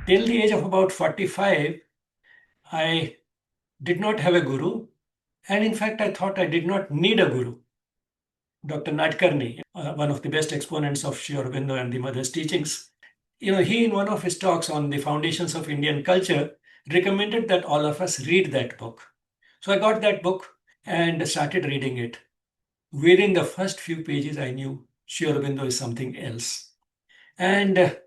Till the age of about 45, I did not have a guru. And in fact, I thought I did not need a guru. Dr. Nadkarni, one of the best exponents of Sri Aurobindo and the Mother's teachings, he in one of his talks on the foundations of Indian culture recommended that all of us read that book. So I got that book and started reading it. Within the first few pages, I knew Sri Aurobindo is something else. And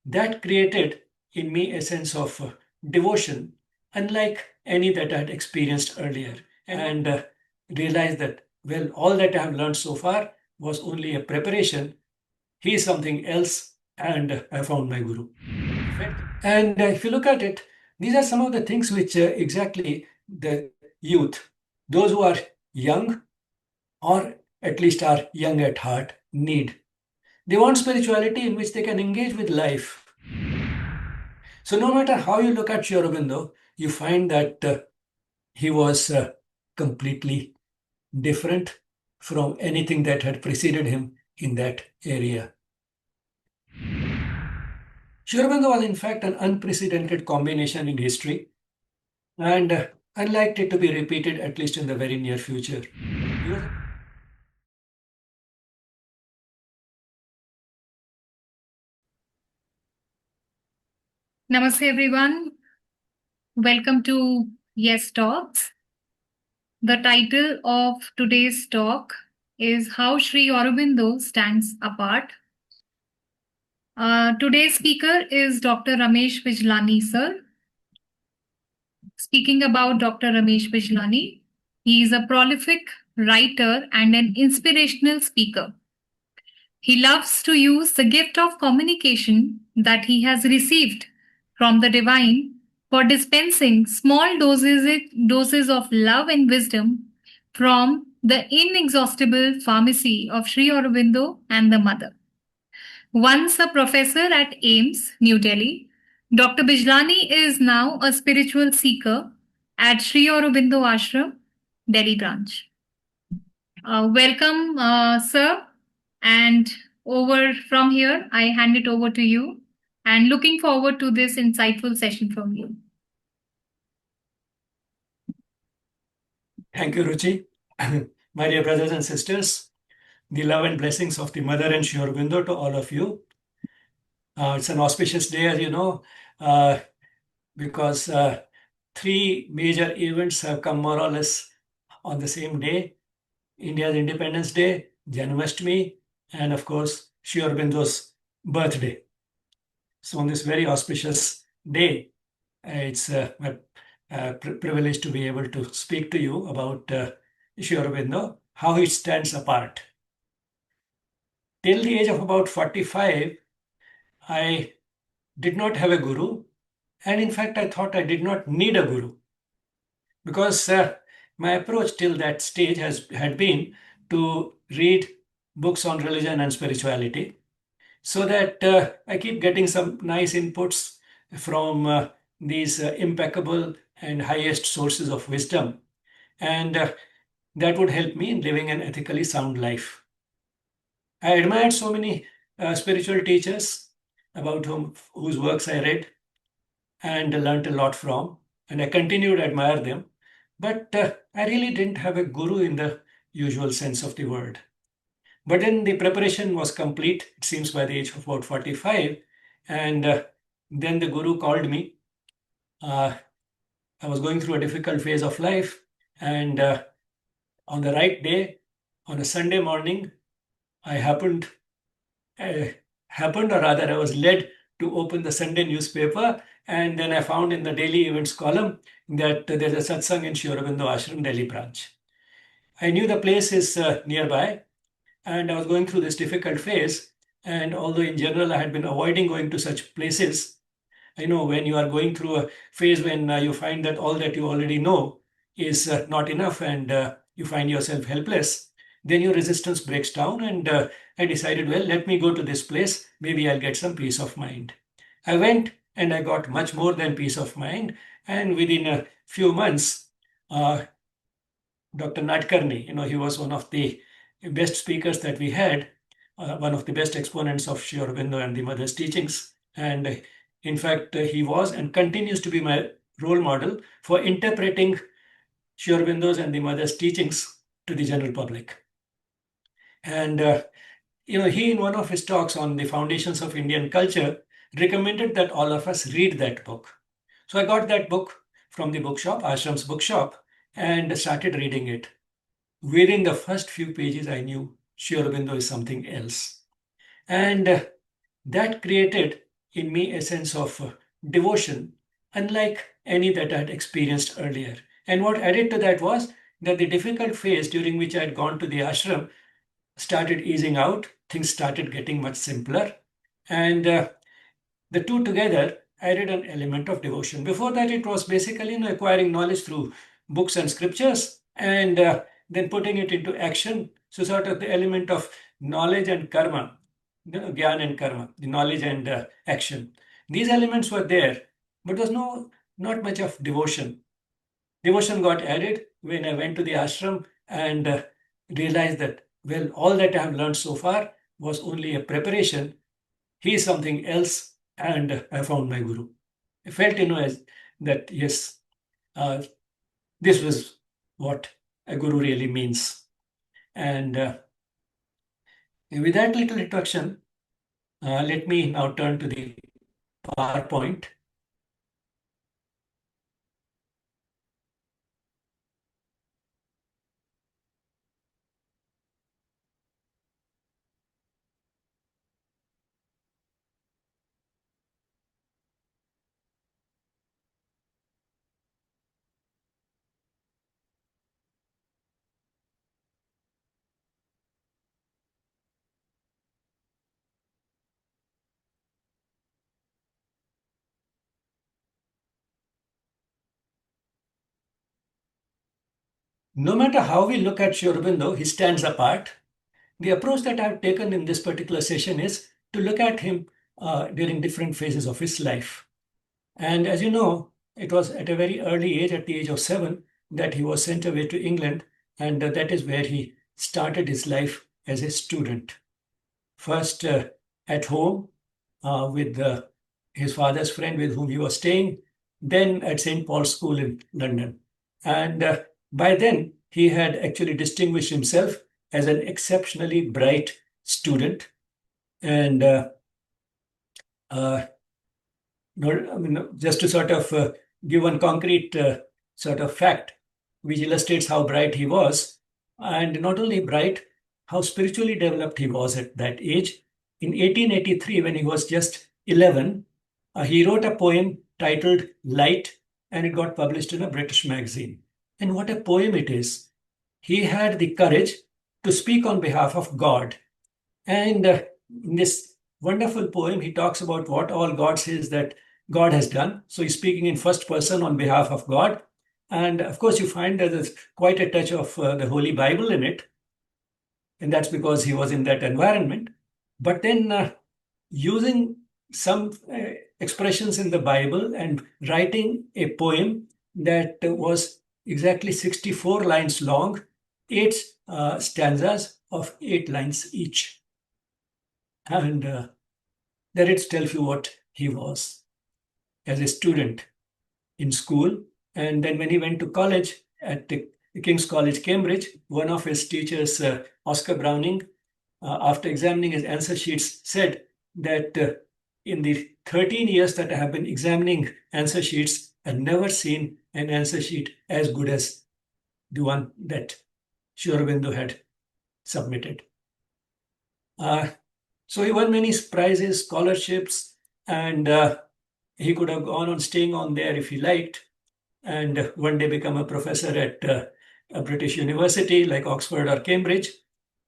that created in me a sense of devotion, unlike any that I had experienced earlier. And realized that, well, all that I have learned so far was only a preparation. He is something else, and I found my guru. And if you look at it, these are some of the things which exactly the youth, those who are young or at least are young at heart, need. They want spirituality in which they can engage with life. So, no matter how you look at Sri Aurobindo, you find that he was completely different from anything that had preceded him in that area. Sri Aurobindo was, in fact, an unprecedented combination in history, and unlikely to be repeated, at least in the very near future. He was Namaste, everyone. Welcome to Yes Talks. The title of today's talk is How Sri Aurobindo Stands Apart. Today's speaker is Dr. Ramesh Bijlani, sir. Speaking about Dr. Ramesh Bijlani, he is a prolific writer and an inspirational speaker. He loves to use the gift of communication that he has received from the divine for dispensing small doses of love and wisdom from the inexhaustible pharmacy of Sri Aurobindo and the Mother. Once a professor at AIIMS, New Delhi, Dr. Bijlani is now a spiritual seeker at Sri Aurobindo Ashram, Delhi branch. Welcome, sir. And over from here, I hand it over to you and looking forward to this insightful session from you. Thank you, Ruchi. My dear brothers and sisters, the love and blessings of the Mother and Sri Aurobindo to all of you. It's an auspicious day, as you know, because three major events have come more or less on the same day. India's Independence Day, Janmashtami, and of course, Sri Aurobindo's birthday. So on this very auspicious day, it's my privilege to be able to speak to you about Sri Aurobindo, how it stands apart. Till the age of about 45, I did not have a guru. And in fact, I thought I did not need a guru because my approach till that stage had been to read books on religion and spirituality so that I keep getting some nice inputs from these impeccable and highest sources of wisdom. And that would help me in living an ethically sound life. I admired so many spiritual teachers about whose works I read and learned a lot from, and I continued to admire them. But I really didn't have a guru in the usual sense of the word. But then the preparation was complete, it seems, by the age of about 45. And then the guru called me. I was going through a difficult phase of life. And on the right day, on a Sunday morning, I happened, or rather, I was led to open the Sunday newspaper. And then I found in the daily events column that there's a satsang in Sri Aurobindo Ashram, Delhi branch. I knew the place is nearby, and I was going through this difficult phase. And although in general I had been avoiding going to such places, I know when you are going through a phase when you find that all that you already know is not enough and you find yourself helpless, then your resistance breaks down. And I decided, well, let me go to this place. Maybe I'll get some peace of mind. I went and I got much more than peace of mind. And within a few months, Dr. Nadkarni, he was one of the best speakers that we had, one of the best exponents of Sri Aurobindo and the Mother's teachings. And In fact, he was and continues to be my role model for interpreting Sri Aurobindo's and the mother's teachings to the general public. And he, in one of his talks on the foundations of Indian culture, recommended that all of us read that book. So I got that book from the bookshop, Ashram's bookshop, and started reading it. Within the first few pages, I knew Sri Aurobindo is something else. And that created in me a sense of devotion, unlike any that I had experienced earlier. And what added to that was that the difficult phase during which I had gone to the ashram started easing out, things started getting much simpler. And the two together added an element of devotion. Before that, it was basically acquiring knowledge through books and scriptures and then putting it into action. So, sort of the element of knowledge and karma, gyan and karma, the knowledge and action. These elements were there, but there was not much of devotion. Devotion got added when I went to the ashram and realized that, well, all that I have learned so far was only a preparation. He is something else, and I found my guru. I felt, as that, yes, this was what a guru really means. And with that little introduction, let me now turn to the PowerPoint. No matter how we look at Sri Aurobindo, he stands apart. The approach that I've taken in this particular session is to look at him during different phases of his life. And as you know, it was at a very early age, at the age of 7, that he was sent away to England, and that is where he started his life as a student. First at home with his father's friend with whom he was staying, then at St. Paul's School in London. And by then, he had actually distinguished himself as an exceptionally bright student. And just to sort of give one concrete sort of fact, which illustrates how bright he was, and not only bright, how spiritually developed he was at that age. In 1883, when he was just 11, he wrote a poem titled Light, and it got published in a British magazine. And what a poem it is! He had the courage to speak on behalf of God. And in this wonderful poem, he talks about what all God says that God has done. So he's speaking in first person on behalf of God. And of course, you find that there's quite a touch of the Holy Bible in it. And that's because he was in that environment. But then using some expressions in the Bible and writing a poem that was exactly 64 lines long, 8 stanzas of 8 lines each. And there it tells you what he was as a student in school. And then when he went to college at the King's College, Cambridge, one of his teachers, Oscar Browning, after examining his answer sheets, said that in the 13 years that I have been examining answer sheets, I've never seen an answer sheet as good as the one that Sri Aurobindo had submitted. So he won many prizes, scholarships, and he could have gone on staying on there if he liked, and one day become a professor at a British university like Oxford or Cambridge.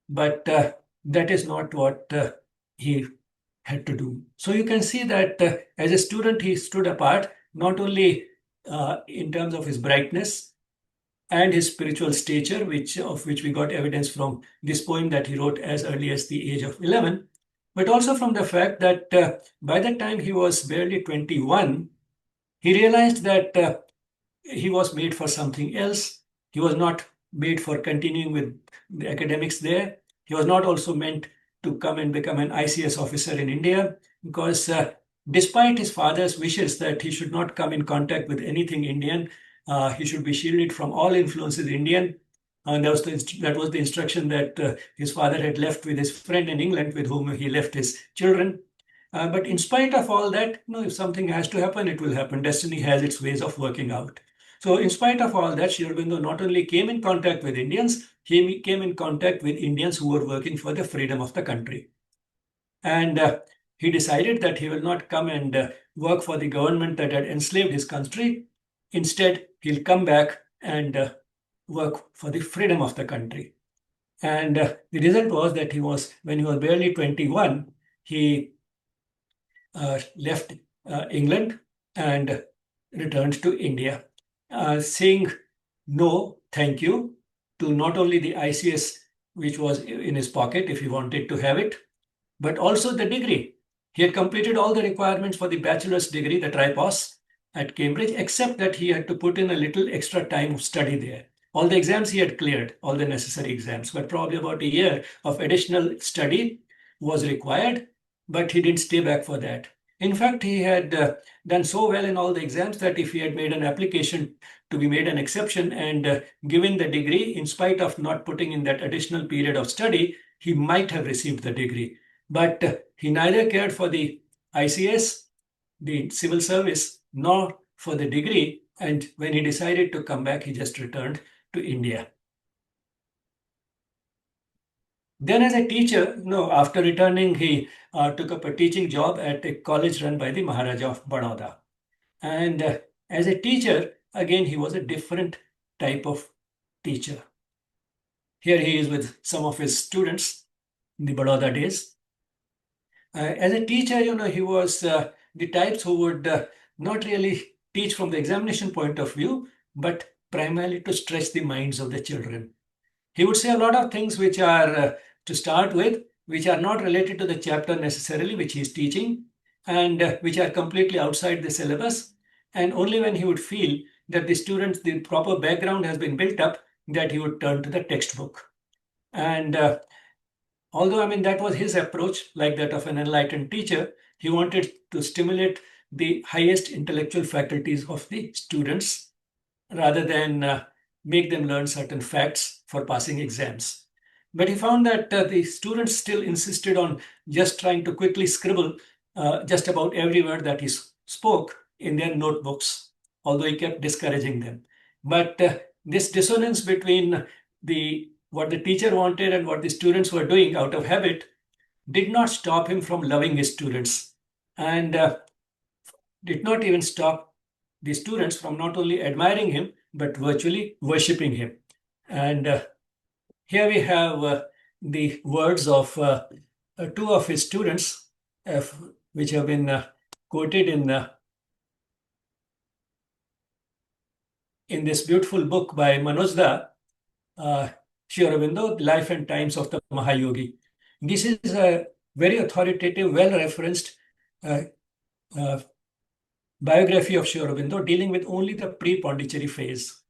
But that is not what he had to do. So you can see that as a student, he stood apart, not only in terms of his brightness and his spiritual stature, of which we got evidence from this poem that he wrote as early as the age of 11, but also from the fact that by the time he was barely 21, he realized that he was made for something else. He was not made for continuing with the academics there. He was not also meant to come and become an ICS officer in India, because Despite his father's wishes that he should not come in contact with anything Indian, he should be shielded from all influences Indian. And that was the instruction that his father had left with his friend in England, with whom he left his children. But in spite of all that, if something has to happen, it will happen. Destiny has its ways of working out. So, in spite of all that, Sri Aurobindo not only came in contact with Indians, he came in contact with Indians who were working for the freedom of the country. And he decided that he will not come and work for the government that had enslaved his country. Instead, he'll come back and work for the freedom of the country. And the result was that when he was barely 21, he left England and returned to India, saying no, thank you, to not only the ICS, which was in his pocket if he wanted to have it, but also the degree. He had completed all the requirements for the bachelor's degree, the tripos, at Cambridge, except that he had to put in a little extra time of study there. All the exams he had cleared, all the necessary exams, but probably about a year of additional study was required, but he didn't stay back for that. In fact, he had done so well in all the exams that if he had made an application to be made an exception and given the degree, in spite of not putting in that additional period of study, he might have received the degree. But he neither cared for the ICS, the civil service, nor for the degree. And when he decided to come back, he just returned to India. Then, as a teacher, after returning, he took up a teaching job at a college run by the Maharaja of Baroda. And as a teacher, again, he was a different type of teacher. Here he is with some of his students in the Baroda days. As a teacher, he was the types who would not really teach from the examination point of view, but primarily to stretch the minds of the children. He would say a lot of things which are, to start with, which are not related to the chapter necessarily, which he is teaching, and which are completely outside the syllabus. And only when he would feel that the students, the proper background has been built up, that he would turn to the textbook. And although, that was his approach, like that of an enlightened teacher, he wanted to stimulate the highest intellectual faculties of the students rather than make them learn certain facts for passing exams. But he found that the students still insisted on just trying to quickly scribble just about every word that he spoke in their notebooks, although he kept discouraging them. But this dissonance between what the teacher wanted and what the students were doing out of habit did not stop him from loving his students, and did not even stop the students from not only admiring him, but virtually worshipping him. And here we have the words of two of his students, which have been quoted in this beautiful book by Manojda, Sri Aurobindo, The Life and Times of the Mahayogi. This is a very authoritative, well-referenced biography of Sri Aurobindo dealing with only the pre-Pondicherry phase,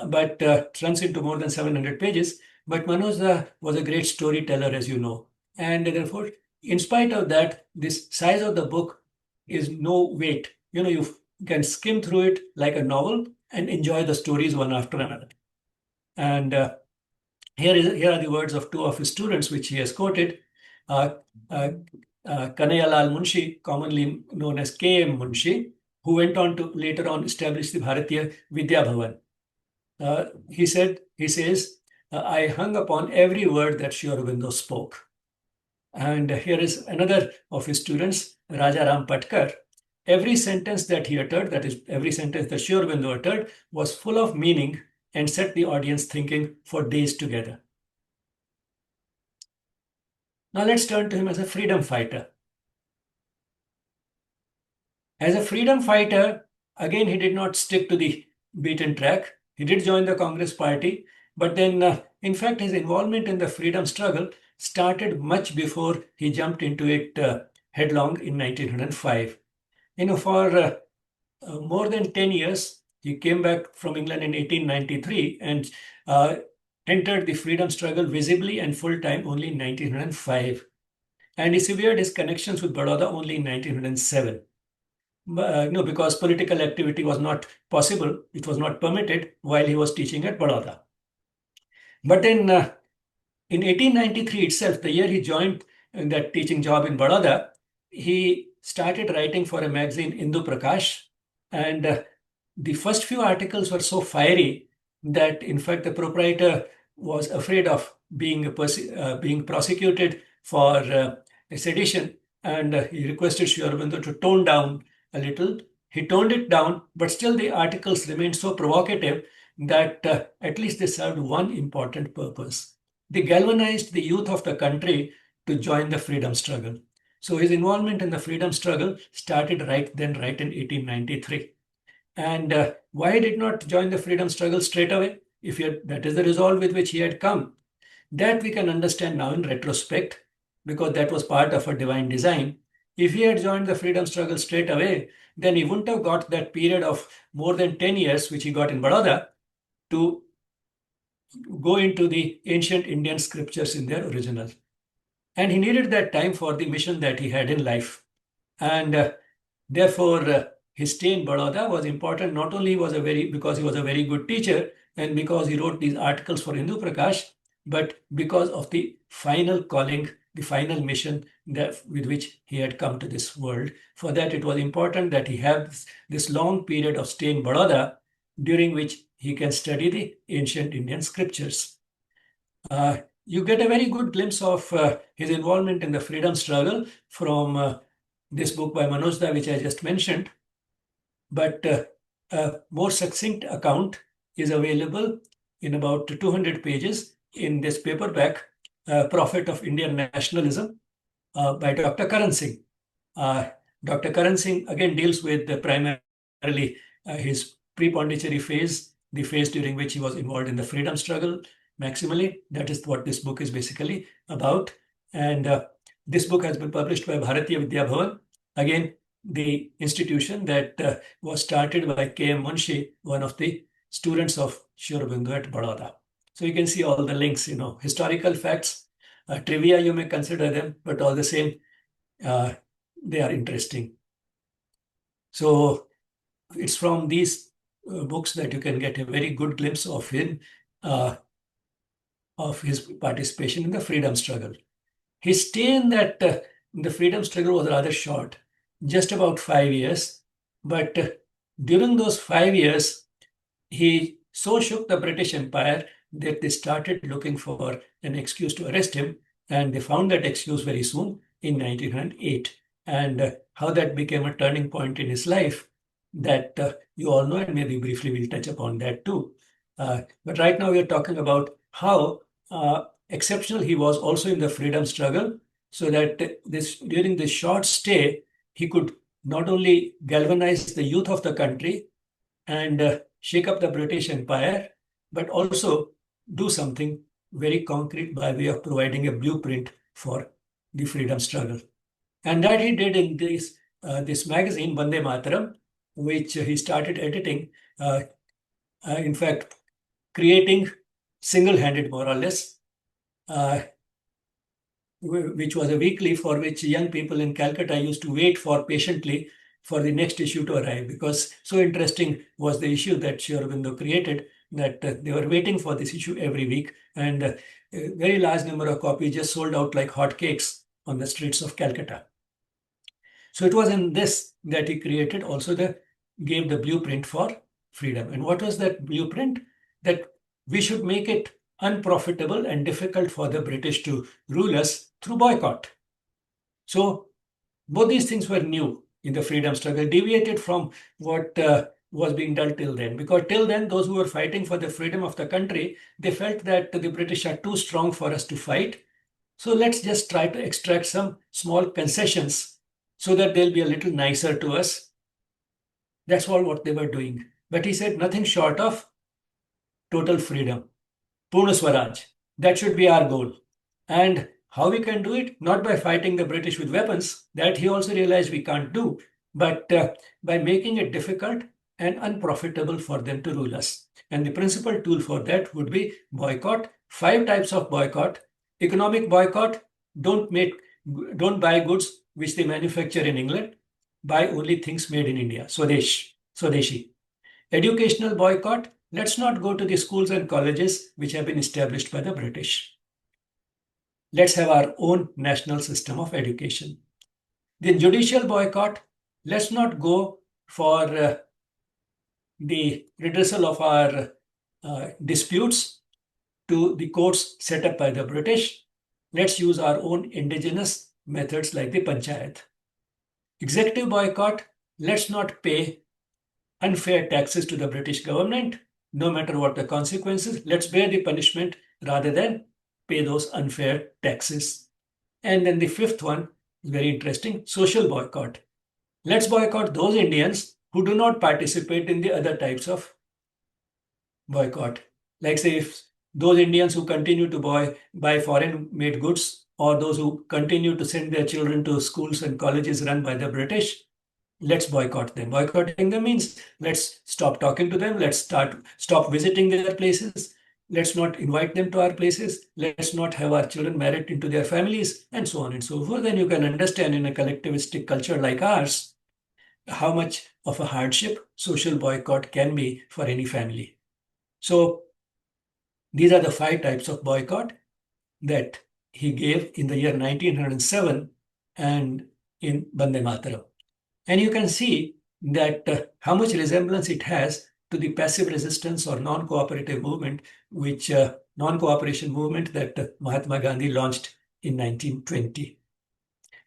but runs into more than 700 pages. But Manoj was a great storyteller, as you know. And therefore, in spite of that, this size of the book is no weight. You can skim through it like a novel and enjoy the stories one after another. And here are the words of two of his students, which he has quoted. Kanayalal Munshi, commonly known as K.M. Munshi, who went on to later on establish the Bharatiya Vidya Bhavan. He says, I hung upon every word that Sri Aurobindo spoke. And here is another of his students, Rajaram Patkar. Every sentence that he uttered, that is, every sentence that Sri Aurobindo uttered, was full of meaning and set the audience thinking for days together. Now let's turn to him as a freedom fighter. As a freedom fighter, again, he did not stick to the beaten track. He did join the Congress party, but then, in fact, his involvement in the freedom struggle started much before he jumped into it headlong in 1905. For more than 10 years, he came back from England in 1893 and entered the freedom struggle visibly and full time only in 1905. and he severed his connections with Baroda only in 1907. No, because political activity was not possible, it was not permitted while he was teaching at Baroda. But in 1893 itself, the year he joined that teaching job in Baroda, he started writing for a magazine, Indu Prakash, and the first few articles were so fiery that, in fact, the proprietor was afraid of being prosecuted for sedition, and he requested Sri Aurobindo to tone down a little. He toned it down, but still the articles remained so provocative that at least they served one important purpose. They galvanized the youth of the country to join the freedom struggle. So his involvement in the freedom struggle started right in 1893. And why did not join the freedom struggle straight away? If that is the resolve with which he had come, that we can understand now in retrospect, because that was part of a divine design. If he had joined the freedom struggle straight away, then he wouldn't have got that period of more than 10 years, which he got in Baroda, to go into the ancient Indian scriptures in their original. And he needed that time for the mission that he had in life. And therefore, his stay in Baroda was important. Not only because he was a very good teacher and because he wrote these articles for Hindu Prakash, but because of the final calling, the final mission with which he had come to this world. For that, it was important that he have this long period of stay in Baroda, during which he can study the ancient Indian scriptures. You get a very good glimpse of his involvement in the freedom struggle from this book by Manoj, which I just mentioned. But a more succinct account is available in about 200 pages in this paperback, Prophet of Indian Nationalism, by Dr. Karan Singh. Dr. Karan Singh again deals with primarily his pre-Pondicherry phase, the phase during which he was involved in the freedom struggle maximally. That is what this book is basically about. And this book has been published by Bharatiya Vidya Bhavan, again, the institution that was started by K.M. Munshi, one of the students of Sri Aurobindo at Baroda. So you can see all the links, historical facts, trivia, you may consider them, but all the same, they are interesting. So it's from these books that you can get a very good glimpse of him, of his participation in the freedom struggle. His stay in the freedom struggle was rather short, just about 5 years. But during those 5 years, he so shook the British Empire that they started looking for an excuse to arrest him, and they found that excuse very soon in 1908. And how that became a turning point in his life, that you all know, and maybe briefly we'll touch upon that too. But right now we are talking about how exceptional he was also in the freedom struggle, so that during this short stay, he could not only galvanize the youth of the country and shake up the British Empire, but also do something very concrete by way of providing a blueprint for the freedom struggle. And that he did in this magazine, Vande Mataram, which he started editing, in fact, creating single-handed, more or less, which was a weekly for which young people in Calcutta used to wait for patiently for the next issue to arrive, because so interesting was the issue that Sri Aurobindo created that they were waiting for this issue every week, and a very large number of copies just sold out like hotcakes on the streets of Calcutta. So it was in this that he created also gave the blueprint for freedom. And what was that blueprint? That we should make it unprofitable and difficult for the British to rule us through boycott. So both these things were new in the freedom struggle, deviated from what was being done till then. Because till then, those who were fighting for the freedom of the country, they felt that the British are too strong for us to fight. So let's just try to extract some small concessions so that they'll be a little nicer to us. That's all what they were doing. But he said nothing short of total freedom, Purna Swaraj. That should be our goal. And how we can do it? Not by fighting the British with weapons, that he also realized we can't do, but by making it difficult and unprofitable for them to rule us. And the principal tool for that would be boycott. 5 types of boycott. Economic boycott, don't make don't buy goods which they manufacture in England. Buy only things made in India. Swadeshi. Educational boycott. Let's not go to the schools and colleges which have been established by the British. Let's have our own national system of education. The judicial boycott. Let's not go for the redressal of our disputes to the courts set up by the British. Let's use our own indigenous methods like the panchayat. Executive boycott. Let's not pay unfair taxes to the British government, no matter what the consequences. Let's bear the punishment rather than pay those unfair taxes. And then the fifth one is very interesting, social boycott. Let's boycott those Indians who do not participate in the other types of boycott. Like say if those Indians who continue to buy foreign made goods, or those who continue to send their children to schools and colleges run by the British, let's boycott them. Boycotting them means let's stop talking to them, let's stop visiting their places, let's not invite them to our places, let's not have our children married into their families, and so on and so forth. Then you can understand in a collectivistic culture like ours how much of a hardship social boycott can be for any family. So these are the 5 types of boycott that he gave in the year 1907 and in Bande Mataram. And you can see that how much resemblance it has to the passive resistance or non-cooperative movement, which non-cooperation movement that Mahatma Gandhi launched in 1920.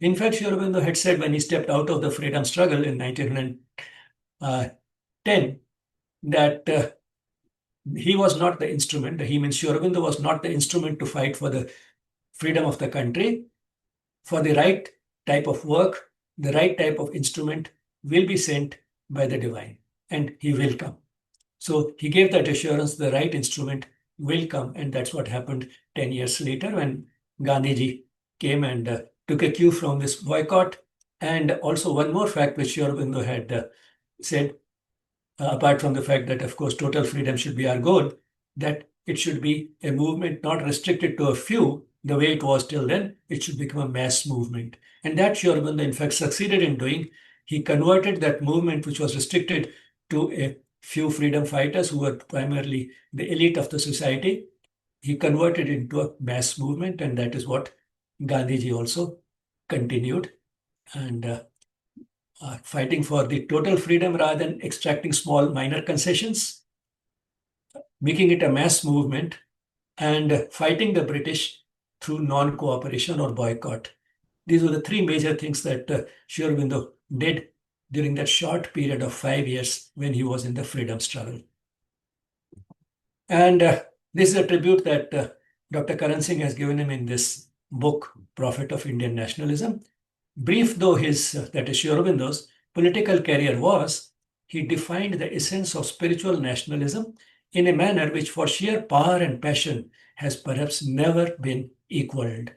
In fact, Sri Aurobindo had said when he stepped out of the freedom struggle in 1910 that he was not the instrument. He means Sri Aurobindo was not the instrument to fight for the freedom of the country. For the right type of work, the right type of instrument will be sent by the divine, and he will come. So he gave that assurance, the right instrument will come, and that's what happened 10 years later when Gandhiji came and took a cue from this boycott. And also one more fact which Sri Aurobindo had said, apart from the fact that, of course, total freedom should be our goal, that it should be a movement not restricted to a few, the way it was till then. It should become a mass movement. And that Sri Aurobindo, in fact, succeeded in doing. He converted that movement, which was restricted to a few freedom fighters who were primarily the elite of the society. He converted it into a mass movement, and that is what Gandhiji also continued. And fighting for the total freedom rather than extracting small minor concessions, making it a mass movement, and fighting the British through non-cooperation or boycott. These were the 3 major things that Sri Aurobindo did during that short period of 5 years when he was in the freedom struggle. And this is a tribute that Dr. Karan Singh has given him in this book, Prophet of Indian Nationalism. Brief though that is Sri Aurobindo's political career was, he defined the essence of spiritual nationalism in a manner which for sheer power and passion has perhaps never been equaled.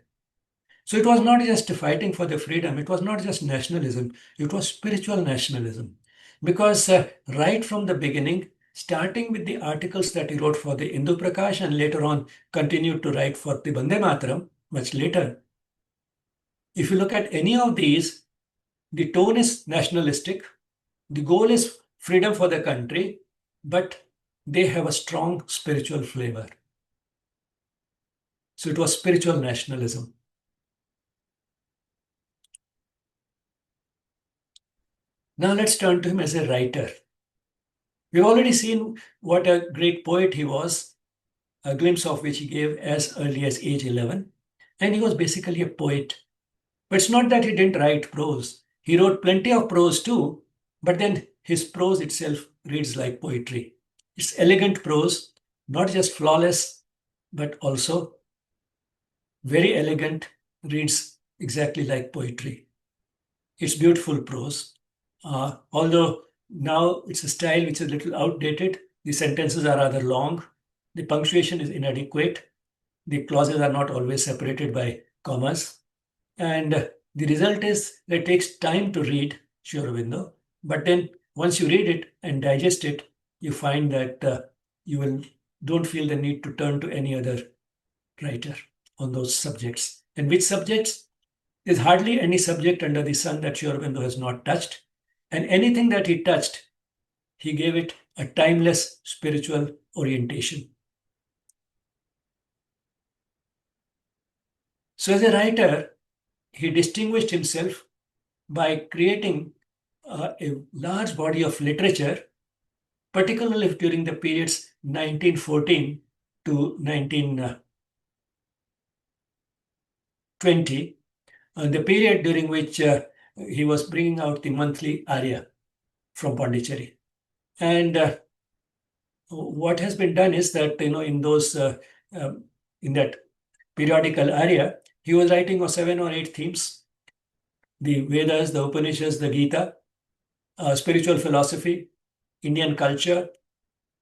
So it was not just fighting for the freedom, it was not just nationalism, it was spiritual nationalism. Because right from the beginning, starting with the articles that he wrote for the Indu Prakash and later on continued to write for the Bande Mataram much later, if you look at any of these, the tone is nationalistic, the goal is freedom for the country, but they have a strong spiritual flavor. So it was spiritual nationalism. Now let's turn to him as a writer. We've already seen what a great poet he was, a glimpse of which he gave as early as age 11. And he was basically a poet. But it's not that he didn't write prose. He wrote plenty of prose too, but then his prose itself reads like poetry. It's elegant prose, not just flawless, but also very elegant, reads exactly like poetry. It's beautiful prose. Although now it's a style which is a little outdated. The sentences are rather long. The punctuation is inadequate. The clauses are not always separated by commas. And the result is that it takes time to read Sri Aurobindo. But then once you read it and digest it, you find that you don't feel the need to turn to any other writer on those subjects. And which subjects? There's hardly any subject under the sun that Sri Aurobindo has not touched. And anything that he touched, he gave it a timeless spiritual orientation. So, as a writer, he distinguished himself by creating a large body of literature, particularly during the periods 1914 to 1920, the period during which he was bringing out the monthly Arya from Pondicherry. And what has been done is that, in those, in that periodical Arya, he was writing on 7 or 8 themes: the Vedas, the Upanishads, the Gita, spiritual philosophy, Indian culture,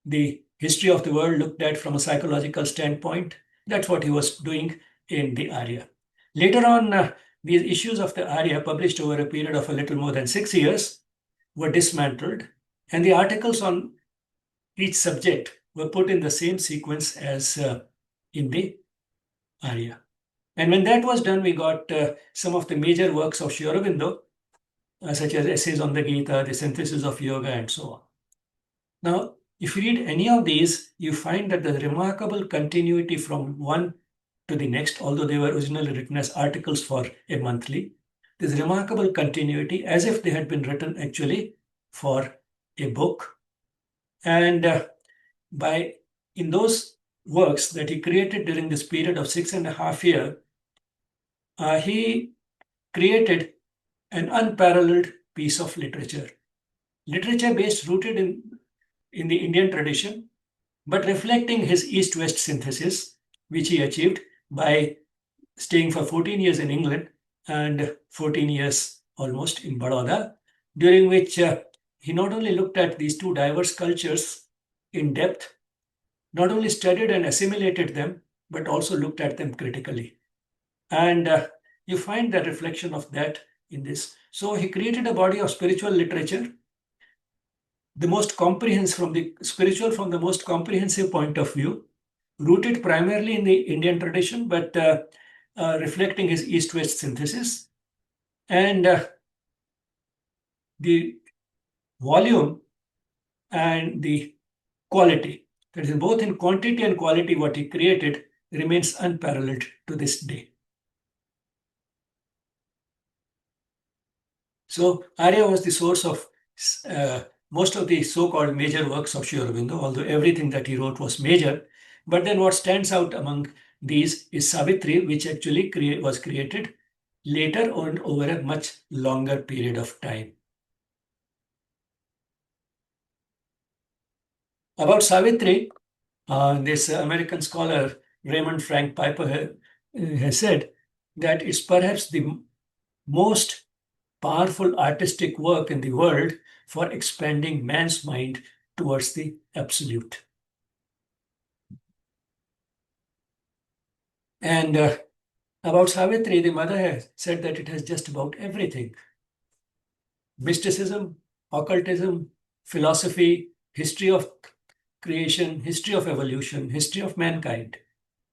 the history of the world looked at from a psychological standpoint. That's what he was doing in the Arya. Later on, these issues of the Arya, published over a period of a little more than 6 years, were dismantled, and the articles on each subject were put in the same sequence as in the Arya. And when that was done, we got some of the major works of Sri Aurobindo, such as essays on the Gita, the synthesis of yoga, and so on. Now, if you read any of these, you find that there's remarkable continuity from one to the next, although they were originally written as articles for a monthly. There's remarkable continuity as if they had been written actually for a book. And in those works that he created during this period of 6.5 years, he created an unparalleled piece of literature. Literature based, rooted in the Indian tradition, but reflecting his East-West synthesis, which he achieved by staying for 14 years in England and 14 years almost in Baroda, during which he not only looked at these two diverse cultures in depth, not only studied and assimilated them, but also looked at them critically. And you find the reflection of that in this. So he created a body of spiritual literature, the most comprehensive from the most comprehensive point of view, rooted primarily in the Indian tradition, but reflecting his East-West synthesis. And the volume and the quality, that is, both in quantity and quality, what he created remains unparalleled to this day. So Arya was the source of most of the so-called major works of Sri Aurobindo, although everything that he wrote was major. But then what stands out among these is Savitri, which actually was created later on over a much longer period of time. About Savitri, this American scholar Raymond Frank Piper has said that it's perhaps the most powerful artistic work in the world for expanding man's mind towards the absolute. And about Savitri, the mother has said that it has just about everything: mysticism, occultism, philosophy, history of creation, history of evolution, history of mankind,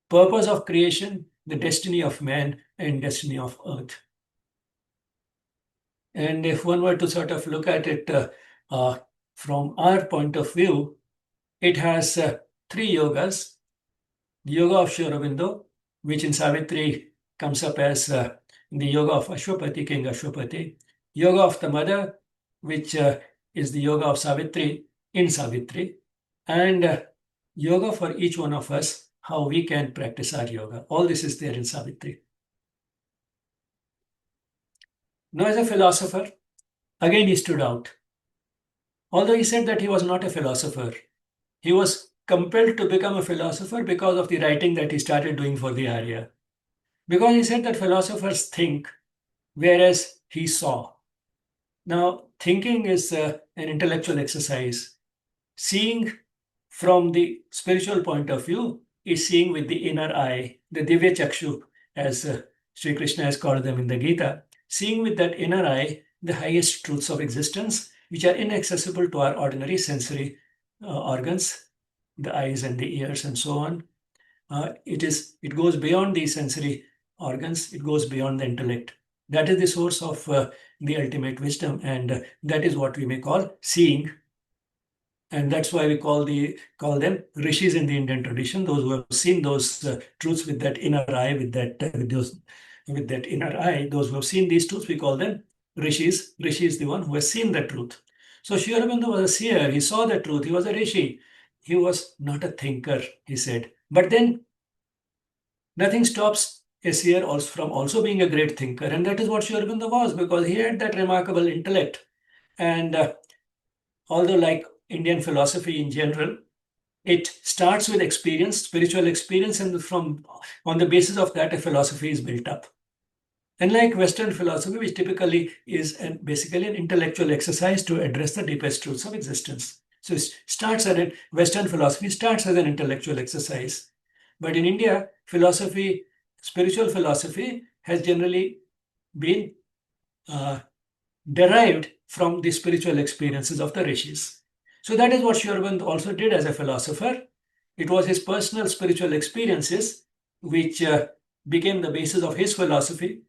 purpose of creation, the destiny of man, and destiny of earth. And if one were to sort of look at it from our point of view, it has 3 yogas: the yoga of Sri Aurobindo, which in Savitri comes up as the yoga of Ashwapati, King Ashwapati; yoga of the mother, which is the yoga of Savitri in Savitri; and yoga for each one of us, how we can practice our yoga. All this is there in Savitri. Now, as a philosopher, again he stood out. Although he said that he was not a philosopher, he was compelled to become a philosopher because of the writing that he started doing for the Arya. Because he said that philosophers think, whereas he saw. Now, thinking is an intellectual exercise. Seeing from the spiritual point of view is seeing with the inner eye, the Divya Chakshu, as Sri Krishna has called them in the Gita. Seeing with that inner eye the highest truths of existence, which are inaccessible to our ordinary sensory organs, the eyes and the ears and so on. It goes beyond the sensory organs, it goes beyond the intellect. That is the source of the ultimate wisdom, and that is what we may call seeing. And that's why we call them rishis in the Indian tradition. Those who have seen those truths with that inner eye, with that inner eye, those who have seen these truths, we call them rishis. Rishi is the one who has seen the truth. So Sri Aurobindo was a seer. He saw the truth. He was a rishi. He was not a thinker, he said. But then nothing stops a seer also from also being a great thinker, and that is what Sri Aurobindo was, because he had that remarkable intellect. And although, like Indian philosophy in general, it starts with experience, spiritual experience, and from on the basis of that, a philosophy is built up. Unlike Western philosophy, which typically is basically an intellectual exercise to address the deepest truths of existence. So Western philosophy starts as an intellectual exercise. But in India, philosophy, spiritual philosophy, has generally been derived from the spiritual experiences of the rishis. So that is what Sri Aurobindo also did as a philosopher. It was his personal spiritual experiences which became the basis of his philosophy,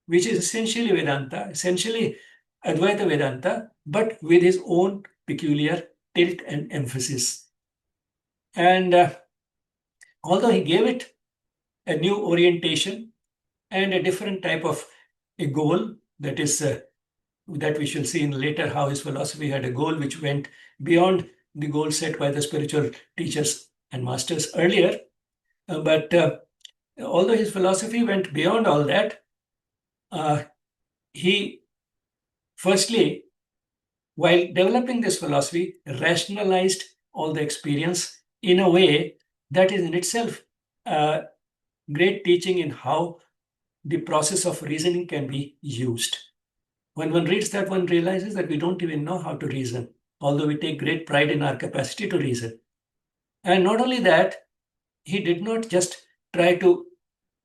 which is essentially Vedanta, essentially Advaita Vedanta, but with his own peculiar tilt and emphasis. And although he gave it a new orientation and a different type of a goal, that is that we shall see in later how his philosophy had a goal which went beyond the goal set by the spiritual teachers and masters earlier. But although his philosophy went beyond all that, he firstly, while developing this philosophy, rationalized all the experience in a way that is in itself great teaching in how the process of reasoning can be used. When one reads that, one realizes that we don't even know how to reason, although we take great pride in our capacity to reason. And not only that, he did not just try to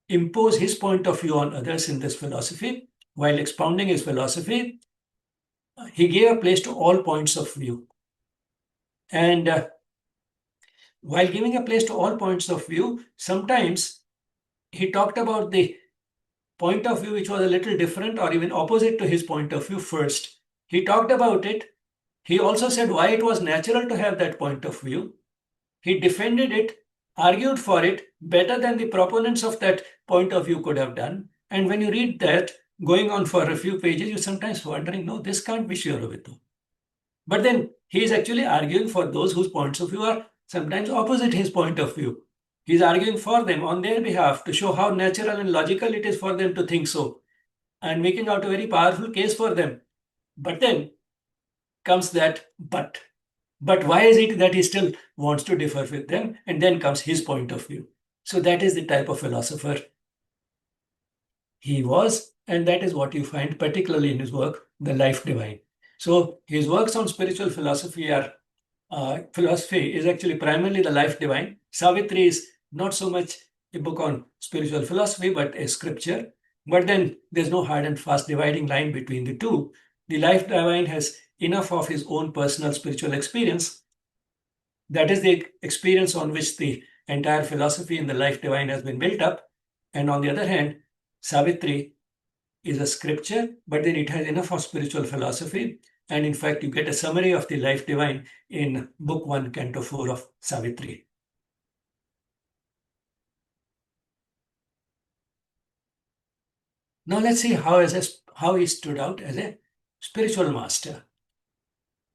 impose his point of view on others in this philosophy. While expounding his philosophy, he gave a place to all points of view. And while giving a place to all points of view, sometimes he talked about the point of view which was a little different or even opposite to his point of view first. He talked about it. He also said why it was natural to have that point of view. He defended it, argued for it better than the proponents of that point of view could have done. And when you read that, going on for a few pages, you're sometimes wondering, no, this can't be Sri Aurobindo. But then he is actually arguing for those whose points of view are sometimes opposite his point of view. He's arguing for them on their behalf to show how natural and logical it is for them to think so, and making out a very powerful case for them. But then comes that but. But why is it that he still wants to differ with them? And then comes his point of view. So that is the type of philosopher he was, and that is what you find particularly in his work, The Life Divine. So his works on spiritual philosophy are philosophy is actually primarily The Life Divine. Savitri is not so much a book on spiritual philosophy, but a scripture. But then there's no hard and fast dividing line between the two. The Life Divine has enough of his own personal spiritual experience. That is the experience on which the entire philosophy in The Life Divine has been built up. And on the other hand, Savitri is a scripture, but then it has enough of spiritual philosophy. And in fact, you get a summary of the Life Divine in Book 1, Canto 4 of Savitri. Now let's see how he stood out as a spiritual master.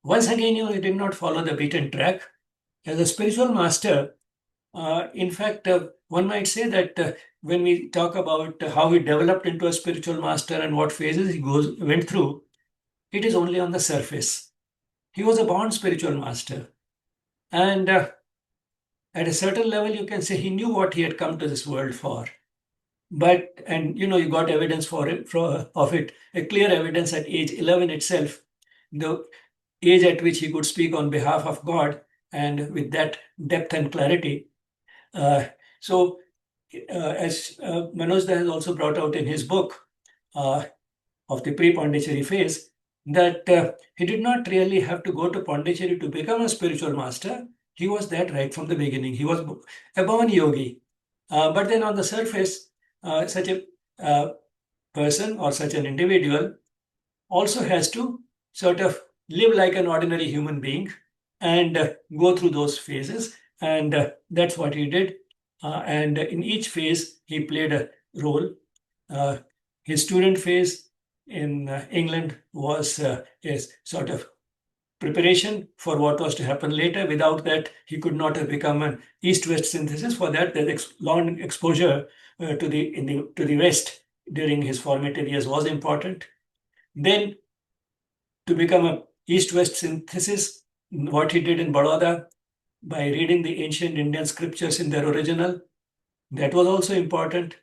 Once again, he did not follow the beaten track. As a spiritual master, in fact, one might say that when we talk about how he developed into a spiritual master and what phases he went through, it is only on the surface. He was a born spiritual master. And at a certain level, you can say he knew what he had come to this world for. But, and you got evidence of it, a clear evidence at age 11 itself, the age at which he could speak on behalf of God and with that depth and clarity. So, as Manoj has also brought out in his book of the pre-Pondicherry phase, that he did not really have to go to Pondicherry to become a spiritual master. He was that right from the beginning. He was a born yogi. But then on the surface, such a person or such an individual also has to sort of live like an ordinary human being and go through those phases. And that's what he did. And in each phase, he played a role. Uh, his student phase in England was a sort of preparation for what was to happen later. Without that, he could not have become an East-West synthesis. For that, the long exposure to the West during his formative years was important. Then, to become a East-West synthesis, what he did in Baroda by reading the ancient Indian scriptures in their original, that was also important.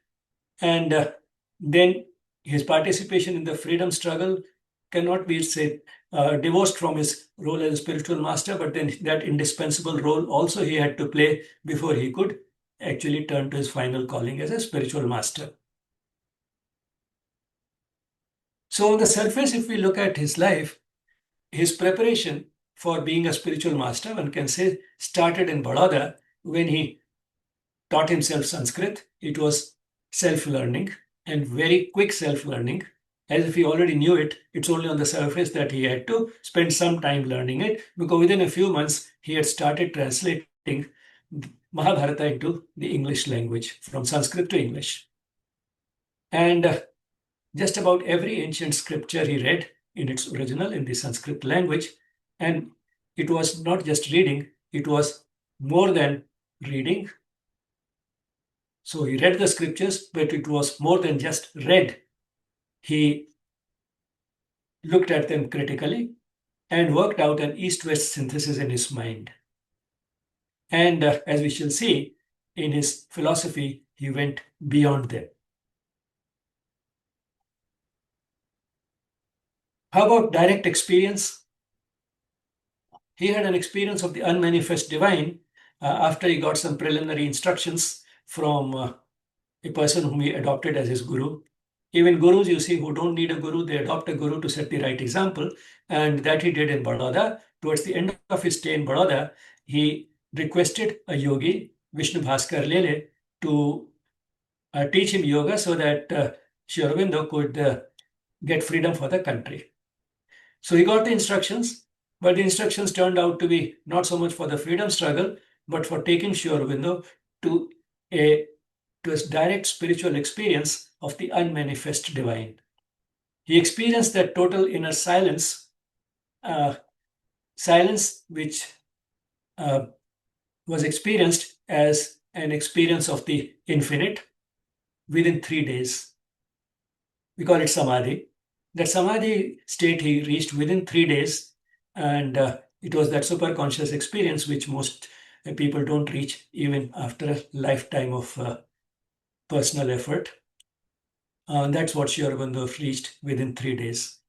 And then his participation in the freedom struggle cannot be say divorced from his role as a spiritual master, but then that indispensable role also he had to play before he could actually turn to his final calling as a spiritual master. So on the surface, if we look at his life, his preparation for being a spiritual master, one can say, started in Baroda when he taught himself Sanskrit. It was self-learning and very quick self-learning. As if he already knew it, it's only on the surface that he had to spend some time learning it, because within a few months he had started translating Mahabharata into the English language, from Sanskrit to English. And just about every ancient scripture he read in its original in the Sanskrit language. And it was not just reading, it was more than reading. So he read the scriptures, but it was more than just read. He looked at them critically and worked out an East-West synthesis in his mind. And as we shall see, in his philosophy, he went beyond them. How about direct experience? He had an experience of the unmanifest divine after he got some preliminary instructions from a person whom he adopted as his guru. Even gurus, you see, who don't need a guru, they adopt a guru to set the right example. And that he did in Baroda. Towards the end of his stay in Baroda, he requested a yogi, Vishnu Bhaskar Lele, to teach him yoga so that Sri Aurobindo could get freedom for the country. So he got the instructions, but the instructions turned out to be not so much for the freedom struggle, but for taking Sri Aurobindo to a direct spiritual experience of the unmanifest divine. He experienced that total inner silence, silence which was experienced as an experience of the infinite within 3 days. We call it samadhi. That samadhi state he reached within 3 days, and it was that super conscious experience which most people don't reach even after a lifetime of personal effort. That's what Sri Aurobindo reached within 3 days.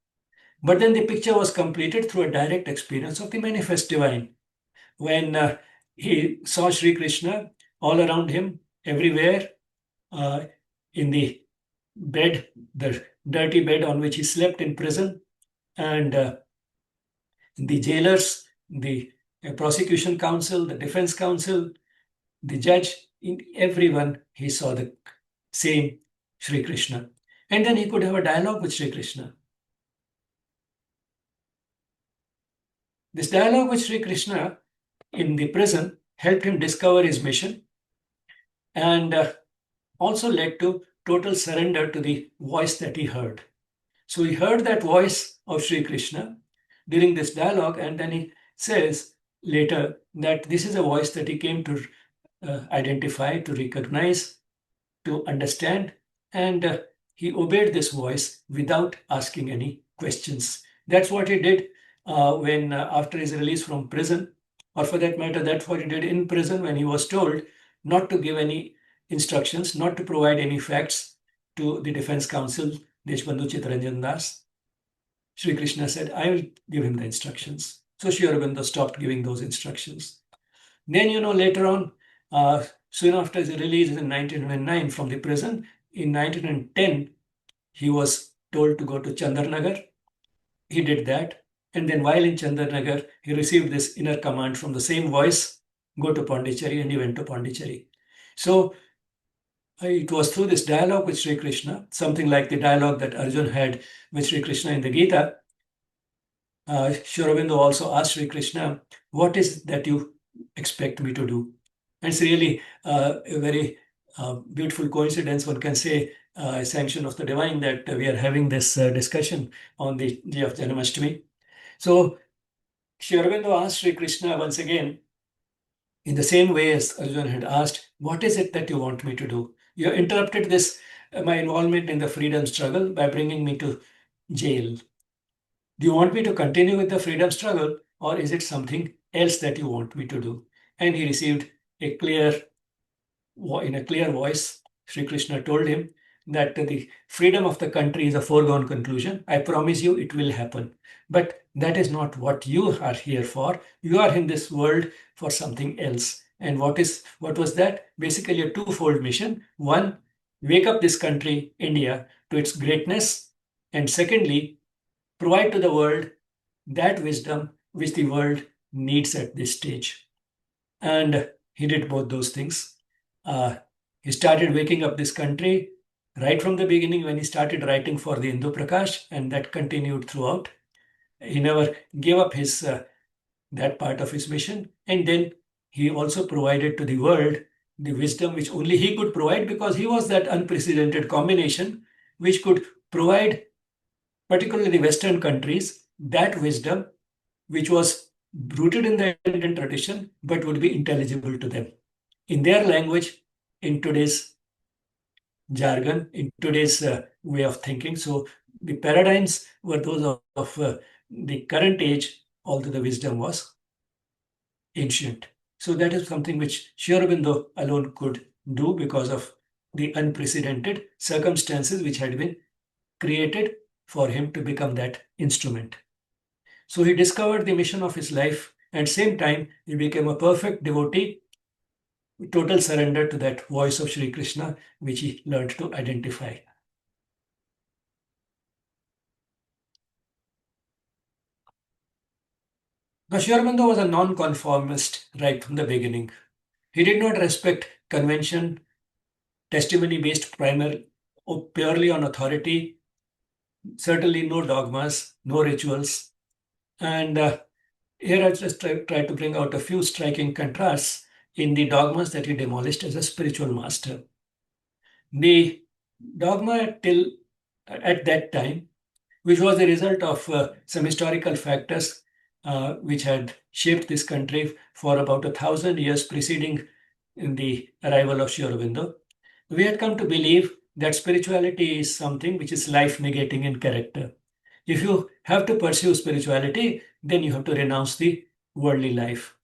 But then the picture was completed through a direct experience of the manifest divine. When he saw Sri Krishna all around him, everywhere, in the bed, the dirty bed on which he slept in prison, and the jailers, the prosecution counsel, the defense counsel, the judge, in everyone he saw the same Sri Krishna. And then he could have a dialogue with Sri Krishna. This dialogue with Sri Krishna in the prison helped him discover his mission and also led to total surrender to the voice that he heard. So he heard that voice of Sri Krishna during this dialogue, and then he says later that this is a voice that he came to identify, to recognize, to understand, and he obeyed this voice without asking any questions. That's what he did when after his release from prison, or for that matter, that's what he did in prison when he was told not to give any instructions, not to provide any facts to the defense counsel, Deshbandhu Chittaranjan Das. Sri Krishna said, I will give him the instructions. So Sri Aurobindo stopped giving those instructions. Then, later on, soon after his release in 1909 from the prison, in 1910, he was told to go to Chandarnagar. He did that. And then while in Chandarnagar, he received this inner command from the same voice, go to Pondicherry, and he went to Pondicherry. So it was through this dialogue with Sri Krishna, something like the dialogue that Arjun had with Sri Krishna in the Gita. Sri Aurobindo also asked Sri Krishna, "What is that you expect me to do?" And it's really a very beautiful coincidence, one can say, a sanction of the divine, that we are having this discussion on the day of Janmashtami. So Sri Aurobindo asked Sri Krishna once again, in the same way as Arjun had asked, "What is it that you want me to do? You interrupted this, my involvement in the freedom struggle by bringing me to jail. Do you want me to continue with the freedom struggle, or is it something else that you want me to do?" And he received a in a clear voice, Sri Krishna told him that the freedom of the country is a foregone conclusion. I promise you it will happen. But that is not what you are here for. You are in this world for something else. And what was that? Basically a twofold mission. One, wake up this country, India, to its greatness. And secondly, provide to the world that wisdom which the world needs at this stage. And he did both those things. Uh, he started waking up this country right from the beginning when he started writing for the Hindu Prakash, and that continued throughout. He never gave up his that part of his mission, and then he also provided to the world the wisdom which only he could provide, because he was that unprecedented combination which could provide, particularly the Western countries, that wisdom which was rooted in the Indian tradition but would be intelligible to them in their language, in today's jargon, in today's way of thinking. So the paradigms were those of the current age, although the wisdom was ancient. So that is something which Sri Aurobindo alone could do because of the unprecedented circumstances which had been created for him to become that instrument. So he discovered the mission of his life, and same time he became a perfect devotee, total surrender to that voice of Sri Krishna, which he learned to identify. Now, Sri Aurobindo was a non-conformist right from the beginning. He did not respect convention, testimony based primarily or purely on authority, certainly no dogmas, no rituals. And here I just try to bring out a few striking contrasts in the dogmas that he demolished as a spiritual master. The dogma till at that time, which was the result of some historical factors which had shaped this country for about 1,000 years preceding the arrival of Sri Aurobindo. We had come to believe that spirituality is something which is life negating in character. If you have to pursue spirituality, then you have to renounce the worldly life.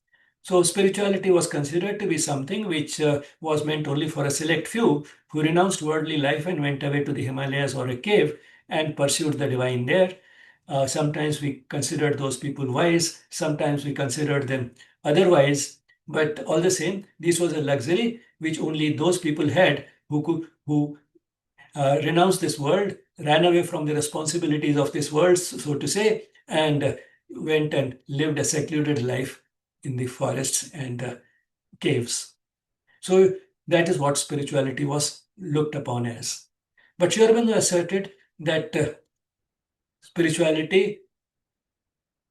So, spirituality was considered to be something which was meant only for a select few who renounced worldly life and went away to the Himalayas or a cave and pursued the divine there. Sometimes we considered those people wise, sometimes we considered them otherwise, but all the same, this was a luxury which only those people had who renounced this world, ran away from the responsibilities of this world, so to say, and went and lived a secluded life in the forests and caves. So that is what spirituality was looked upon as. But Sri Aurobindo asserted that spirituality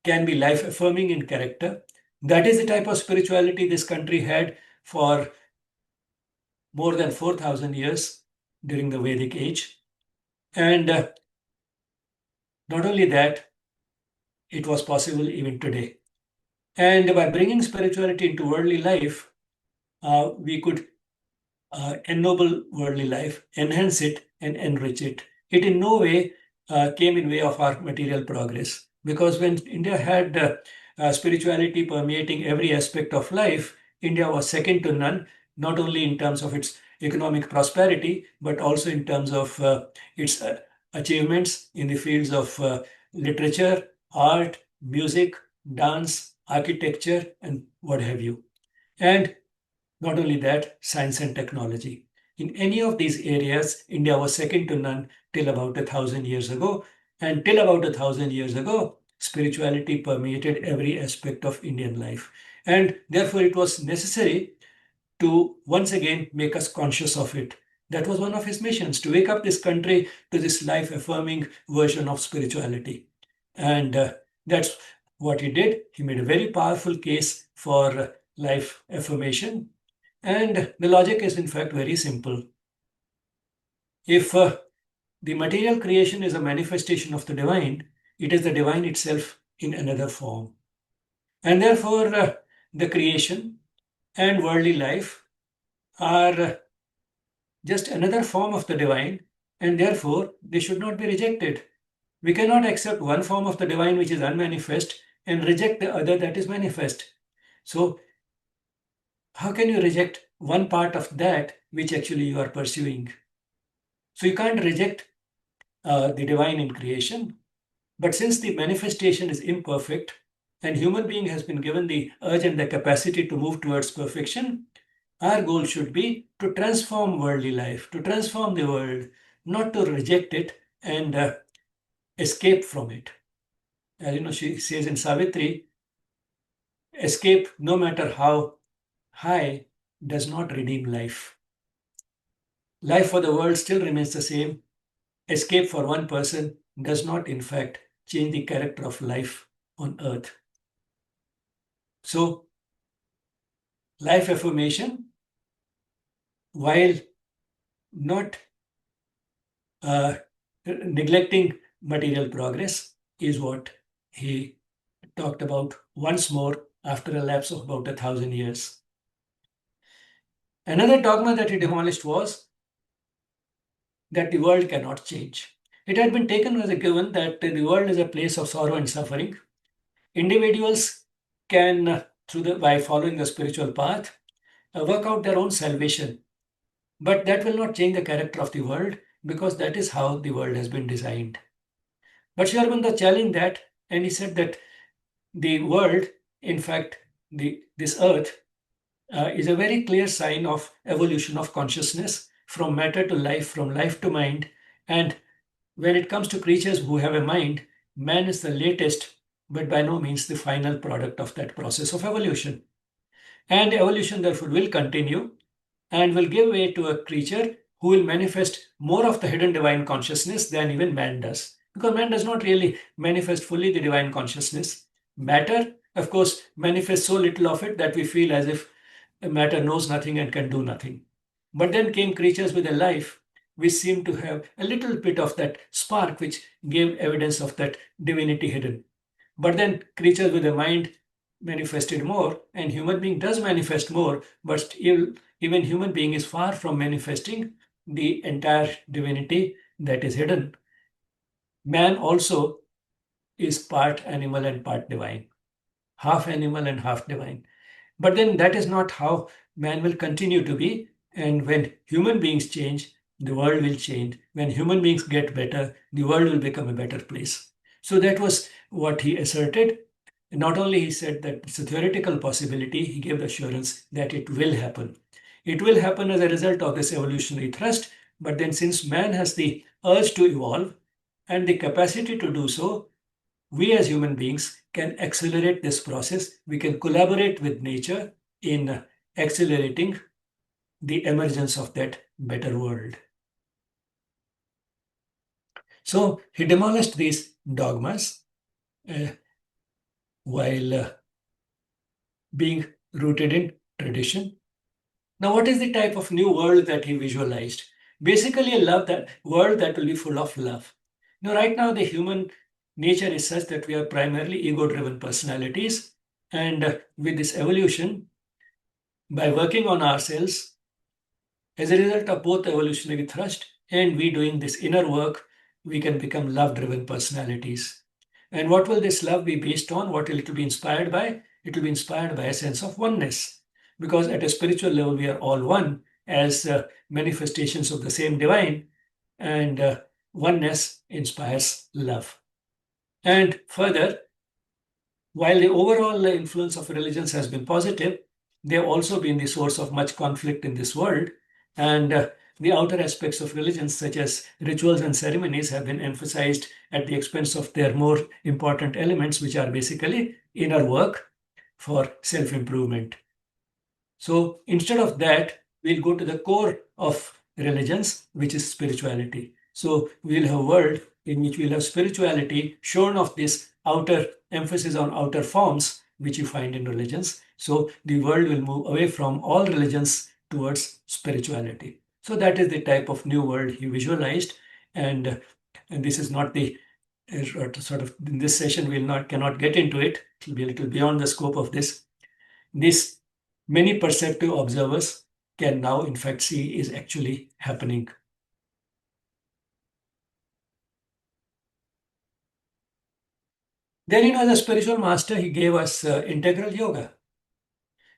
can be life affirming in character. That is the type of spirituality this country had for more than 4,000 years during the Vedic age. And not only that, it was possible even today. And by bringing spirituality into worldly life, we could ennoble worldly life, enhance it, and enrich it. It in no way came in way of our material progress, because when India had spirituality permeating every aspect of life, India was second to none, not only in terms of its economic prosperity, but also in terms of its achievements in the fields of literature, art, music, dance, architecture, and what have you. And not only that, science and technology. In any of these areas, India was second to none till about 1,000 years ago. And till about 1,000 years ago, spirituality permeated every aspect of Indian life. And therefore, it was necessary to once again make us conscious of it. That was one of his missions, to wake up this country to this life-affirming version of spirituality. And that's what he did. He made a very powerful case for life affirmation. And the logic is, in fact, very simple. If the material creation is a manifestation of the divine, it is the divine itself in another form. And therefore, the creation and worldly life are just another form of the divine, and therefore they should not be rejected. We cannot accept one form of the divine which is unmanifest and reject the other that is manifest. So, how can you reject one part of that which actually you are pursuing? So, you can't reject the divine in creation, but since the manifestation is imperfect and human being has been given the urge and the capacity to move towards perfection, our goal should be to transform worldly life, to transform the world, not to reject it and escape from it. As you know, she says in Savitri, escape, no matter how high, does not redeem life. Life for the world still remains the same. Escape for one person does not, in fact, change the character of life on earth. So, life affirmation, while not neglecting material progress, is what he talked about once more after a lapse of about 1,000 years. Another dogma that he demolished was that the world cannot change. It had been taken as a given that the world is a place of sorrow and suffering. Individuals can, by following the spiritual path, work out their own salvation. But that will not change the character of the world because that is how the world has been designed. But Sri Aurobindo challenged that, and he said that the world, in fact, this earth, is a very clear sign of evolution of consciousness from matter to life, from life to mind. And when it comes to creatures who have a mind, man is the latest, but by no means the final product of that process of evolution. And evolution, therefore, will continue and will give way to a creature who will manifest more of the hidden divine consciousness than even man does. Because man does not really manifest fully the divine consciousness. Matter, of course, manifests so little of it that we feel as if matter knows nothing and can do nothing. But then came creatures with a life which seemed to have a little bit of that spark which gave evidence of that divinity hidden. But then creatures with a mind manifested more, and human being does manifest more, but even human being is far from manifesting the entire divinity that is hidden. Man also is part animal and part divine, half animal and half divine. But then that is not how man will continue to be. And when human beings change, the world will change. When human beings get better, the world will become a better place. So that was what he asserted. Not only he said that it's a theoretical possibility, he gave the assurance that it will happen. It will happen as a result of this evolutionary thrust. But then since man has the urge to evolve and the capacity to do so, we as human beings can accelerate this process. We can collaborate with nature in accelerating the emergence of that better world. So he demolished these dogmas while being rooted in tradition. Now, what is the type of new world that he visualized? Basically, a world that will be full of love. Now, right now, the human nature is such that we are primarily ego-driven personalities, and with this evolution, by working on ourselves, as a result of both evolutionary thrust and we doing this inner work, we can become love-driven personalities. And what will this love be based on? What will it be inspired by? It will be inspired by a sense of oneness. Because at a spiritual level, we are all one as manifestations of the same divine, and oneness inspires love. And further, while the overall influence of religions has been positive, they have also been the source of much conflict in this world. And the outer aspects of religions, such as rituals and ceremonies, have been emphasized at the expense of their more important elements, which are basically inner work for self-improvement. So instead of that, we'll go to the core of religions, which is spirituality. So we'll have a world in which we'll have spirituality shorn of this outer emphasis on outer forms, which you find in religions. So the world will move away from all religions towards spirituality. So that is the type of new world he visualized, and this is not the sort of in this session we'll not cannot get into it. It will be a little beyond the scope of this. This many perceptive observers can now in fact see is actually happening. Then, as a spiritual master, he gave us integral yoga.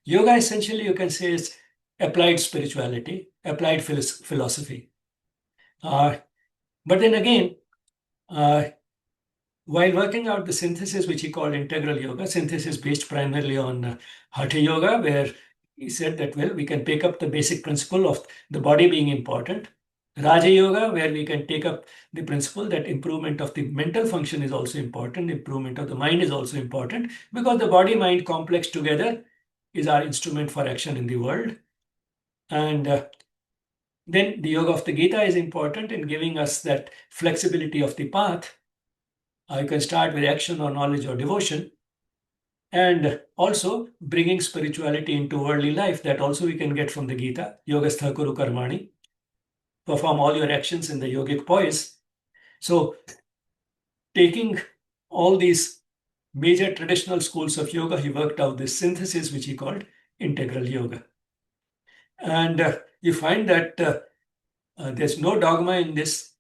Yoga, essentially, you can say, is applied spirituality, applied philosophy. But then again, while working out the synthesis, which he called integral yoga, synthesis based primarily on Hatha yoga, where he said that, well, we can pick up the basic principle of the body being important. Raja yoga, where we can take up the principle that improvement of the mental function is also important, improvement of the mind is also important, because the body mind complex together is our instrument for action in the world. And then the yoga of the Gita is important in giving us that flexibility of the path. You can start with action or knowledge or devotion, and also bringing spirituality into worldly life. That also we can get from the Gita, Yogastha Kuru Karmani. Perform all your actions in the yogic poise. So, taking all these major traditional schools of yoga, he worked out this synthesis, which he called integral yoga. And you find that there's no dogma in this,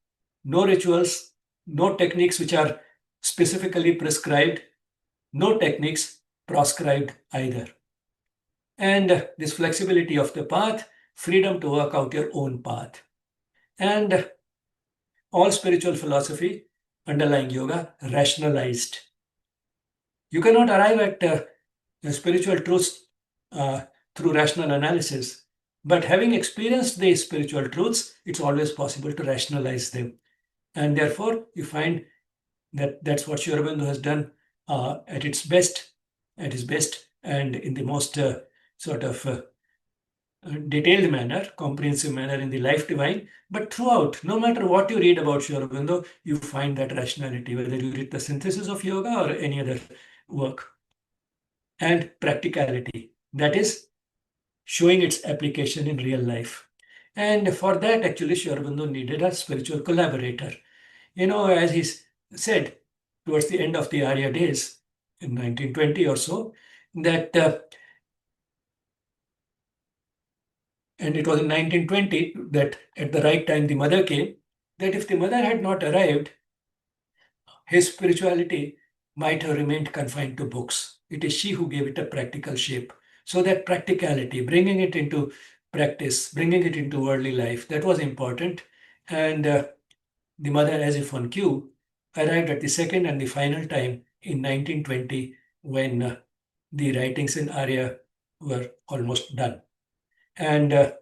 no rituals, no techniques which are specifically prescribed, no techniques proscribed either. And this flexibility of the path, freedom to work out your own path. And all spiritual philosophy underlying yoga rationalized. You cannot arrive at spiritual truths through rational analysis, but having experienced the spiritual truths, it's always possible to rationalize them. And therefore, you find that that's what Sri Aurobindo has done at his best, and in the most sort of detailed manner, comprehensive manner in the life divine. But throughout, no matter what you read about Sri Aurobindo, you find that rationality, whether you read the synthesis of yoga or any other work. And practicality, that is showing its application in real life. And for that, actually, Sri Aurobindo needed a spiritual collaborator. As he said towards the end of the Arya days in 1920 or so, that and it was in 1920 that at the right time the mother came, that if the mother had not arrived, his spirituality might have remained confined to books. It is she who gave it a practical shape. So that practicality, bringing it into practice, bringing it into worldly life, that was important. And the mother, as if on cue, arrived at the second and the final time in 1920 when the writings in Arya were almost done. And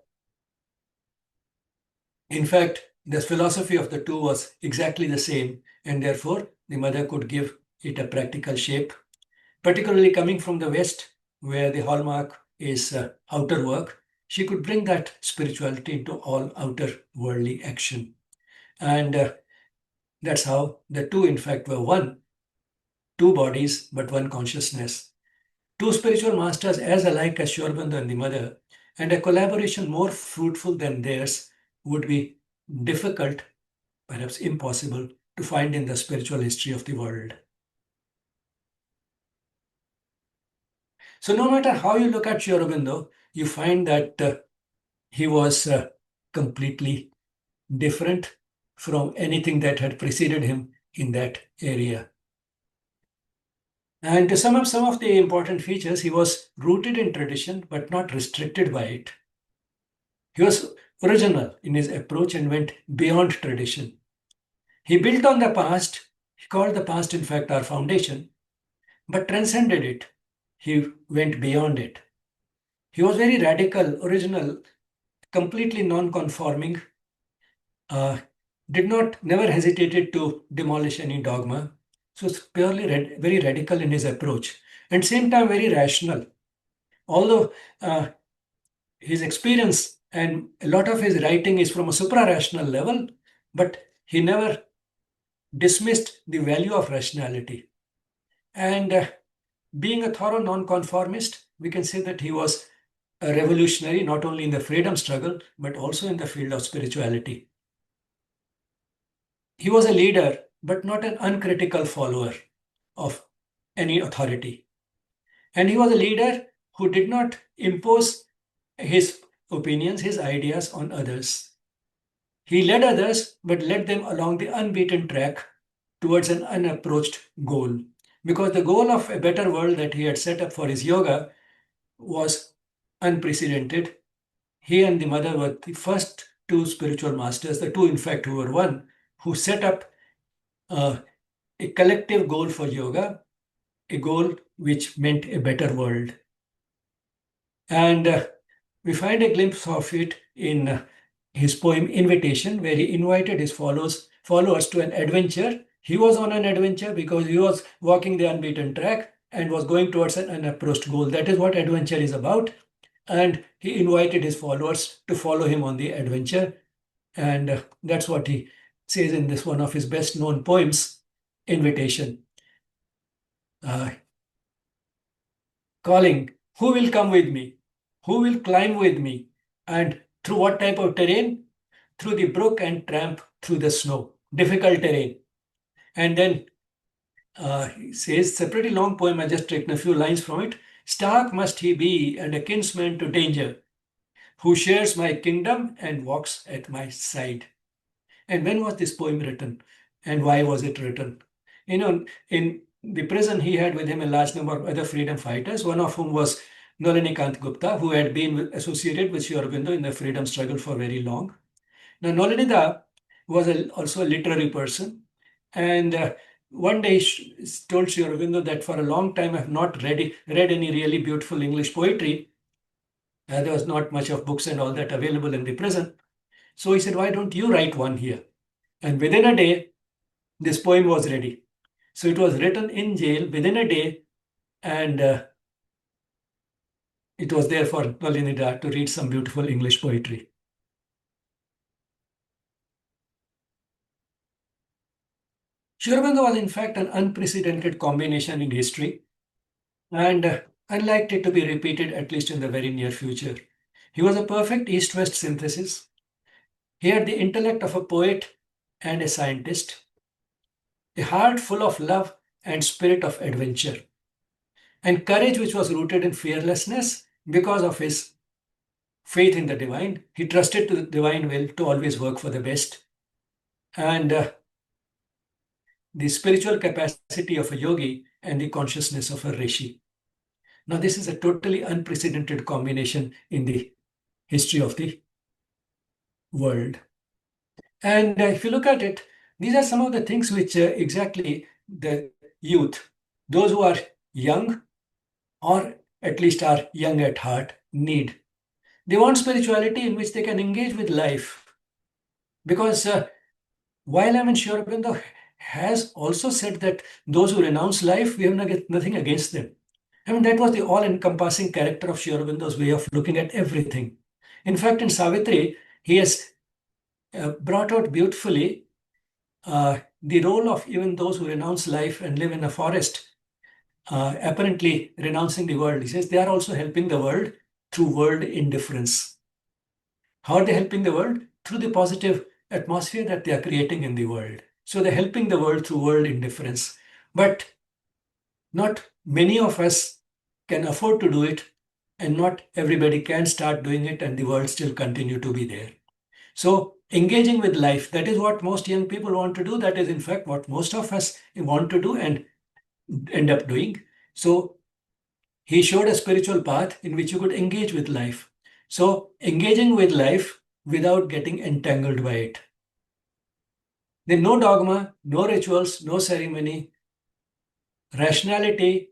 in fact, the philosophy of the two was exactly the same, and therefore the mother could give it a practical shape, particularly coming from the West, where the hallmark is outer work. She could bring that spirituality into all outer worldly action. And that's how the two, in fact, were one. Two bodies, but one consciousness. Two spiritual masters as alike as Sri Aurobindo and the mother, and a collaboration more fruitful than theirs would be difficult, perhaps impossible, to find in the spiritual history of the world. So no matter how you look at Sri Aurobindo, you find that he was completely different from anything that had preceded him in that area. And to sum up some of the important features, he was rooted in tradition but not restricted by it. He was original in his approach and went beyond tradition. He built on the past. He called the past, in fact, our foundation, but transcended it. He went beyond it. He was very radical, original, completely non-conforming, never hesitated to demolish any dogma. So it's purely very radical in his approach, and same time very rational. Although his experience And a lot of his writing is from a supra-rational level, but he never dismissed the value of rationality. And being a thorough nonconformist, we can say that he was a revolutionary not only in the freedom struggle, but also in the field of spirituality. He was a leader, but not an uncritical follower of any authority. And he was a leader who did not impose his opinions, his ideas on others. He led others, but led them along the unbeaten track towards an unapproached goal. Because the goal of a better world that he had set up for his yoga was unprecedented. He and the mother were the first two spiritual masters, the two, in fact, who were one, who set up a collective goal for yoga, a goal which meant a better world. And we find a glimpse of it in his poem Invitation, where he invited his followers to an adventure. He was on an adventure because he was walking the unbeaten track and was going towards an unapproached goal. That is what adventure is about. And he invited his followers to follow him on the adventure. And that's what he says in this one of his best known poems, Invitation. Calling, who will come with me? Who will climb with me? And through what type of terrain? Through the brook and tramp through the snow. Difficult terrain. And then he says, it's a pretty long poem, I just taken a few lines from it. Stark must he be and a kinsman to danger, who shares my kingdom and walks at my side. And when was this poem written? And why was it written? In the prison, he had with him a large number of other freedom fighters, one of whom was Nalinikant Gupta, who had been associated with Sri Aurobindo in the freedom struggle for very long. Now, Nalinida was also a literary person. And one day he told Sri Aurobindo that for a long time I have not read any really beautiful English poetry. There was not much of books and all that available in the prison. So he said, why don't you write one here? And within a day, this poem was ready. So it was written in jail within a day, and it was there for Nalinida to read some beautiful English poetry. Sri Aurobindo was in fact an unprecedented combination in history, and unlikely to be repeated at least in the very near future. He was a perfect East-West synthesis. He had the intellect of a poet and a scientist, a heart full of love and spirit of adventure, and courage which was rooted in fearlessness because of his faith in the divine. He trusted to the divine will to always work for the best. And the spiritual capacity of a yogi and the consciousness of a rishi. Now, this is a totally unprecedented combination in the history of the world. And if you look at it, these are some of the things which exactly the youth, those who are young or at least are young at heart, need. They want spirituality in which they can engage with life. Because while I'm in Sri Aurobindo has also said that those who renounce life, we have nothing against them. I mean, that was the all-encompassing character of Sri Aurobindo's way of looking at everything. In fact, in Savitri, he has brought out beautifully the role of even those who renounce life and live in a forest, apparently renouncing the world. He says they are also helping the world through world indifference. How are they helping the world? Through the positive atmosphere that they are creating in the world. So they're helping the world through world indifference. But not many of us can afford to do it, and not everybody can start doing it, and the world still continue to be there. So engaging with life, that is what most young people want to do. That is, in fact, what most of us want to do and end up doing. So he showed a spiritual path in which you could engage with life. So engaging with life without getting entangled by it. Then no dogma, no rituals, no ceremony, rationality,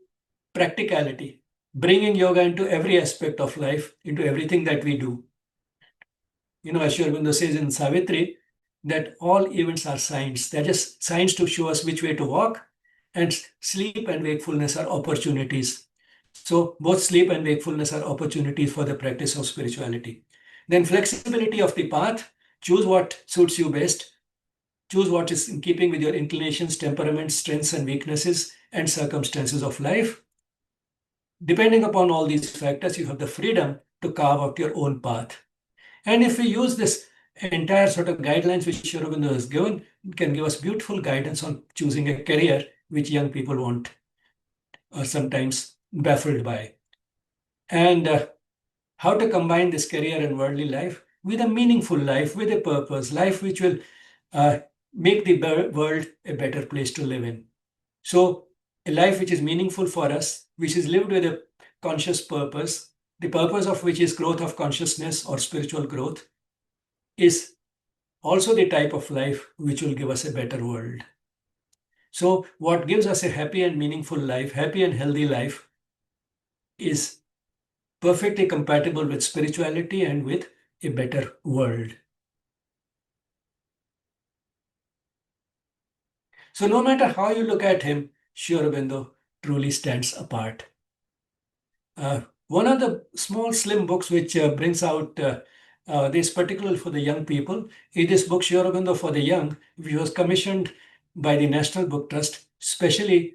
practicality, bringing yoga into every aspect of life, into everything that we do. As Sri Aurobindo says in Savitri, that all events are signs. They're just signs to show us which way to walk, and sleep and wakefulness are opportunities. So both sleep and wakefulness are opportunities for the practice of spirituality. Then flexibility of the path, choose what suits you best, choose what is in keeping with your inclinations, temperaments, strengths and weaknesses, and circumstances of life. Depending upon all these factors, you have the freedom to carve out your own path. And if we use this entire sort of guidelines which Sri Aurobindo has given, it can give us beautiful guidance on choosing a career which young people want or sometimes baffled by. And how to combine this career and worldly life with a meaningful life, with a purpose, life which will uh, make the world a better place to live in. So, a life which is meaningful for us, which is lived with a conscious purpose, the purpose of which is growth of consciousness or spiritual growth, is also the type of life which will give us a better world. So, what gives us a happy and meaningful life, happy and healthy life, is perfectly compatible with spirituality and with a better world. So, no matter how you look at him, Sri Aurobindo truly stands apart. One of the small, slim books which brings out this, particularly for the young people, is this book, Sri Aurobindo for the Young, which was commissioned by the National Book Trust, specially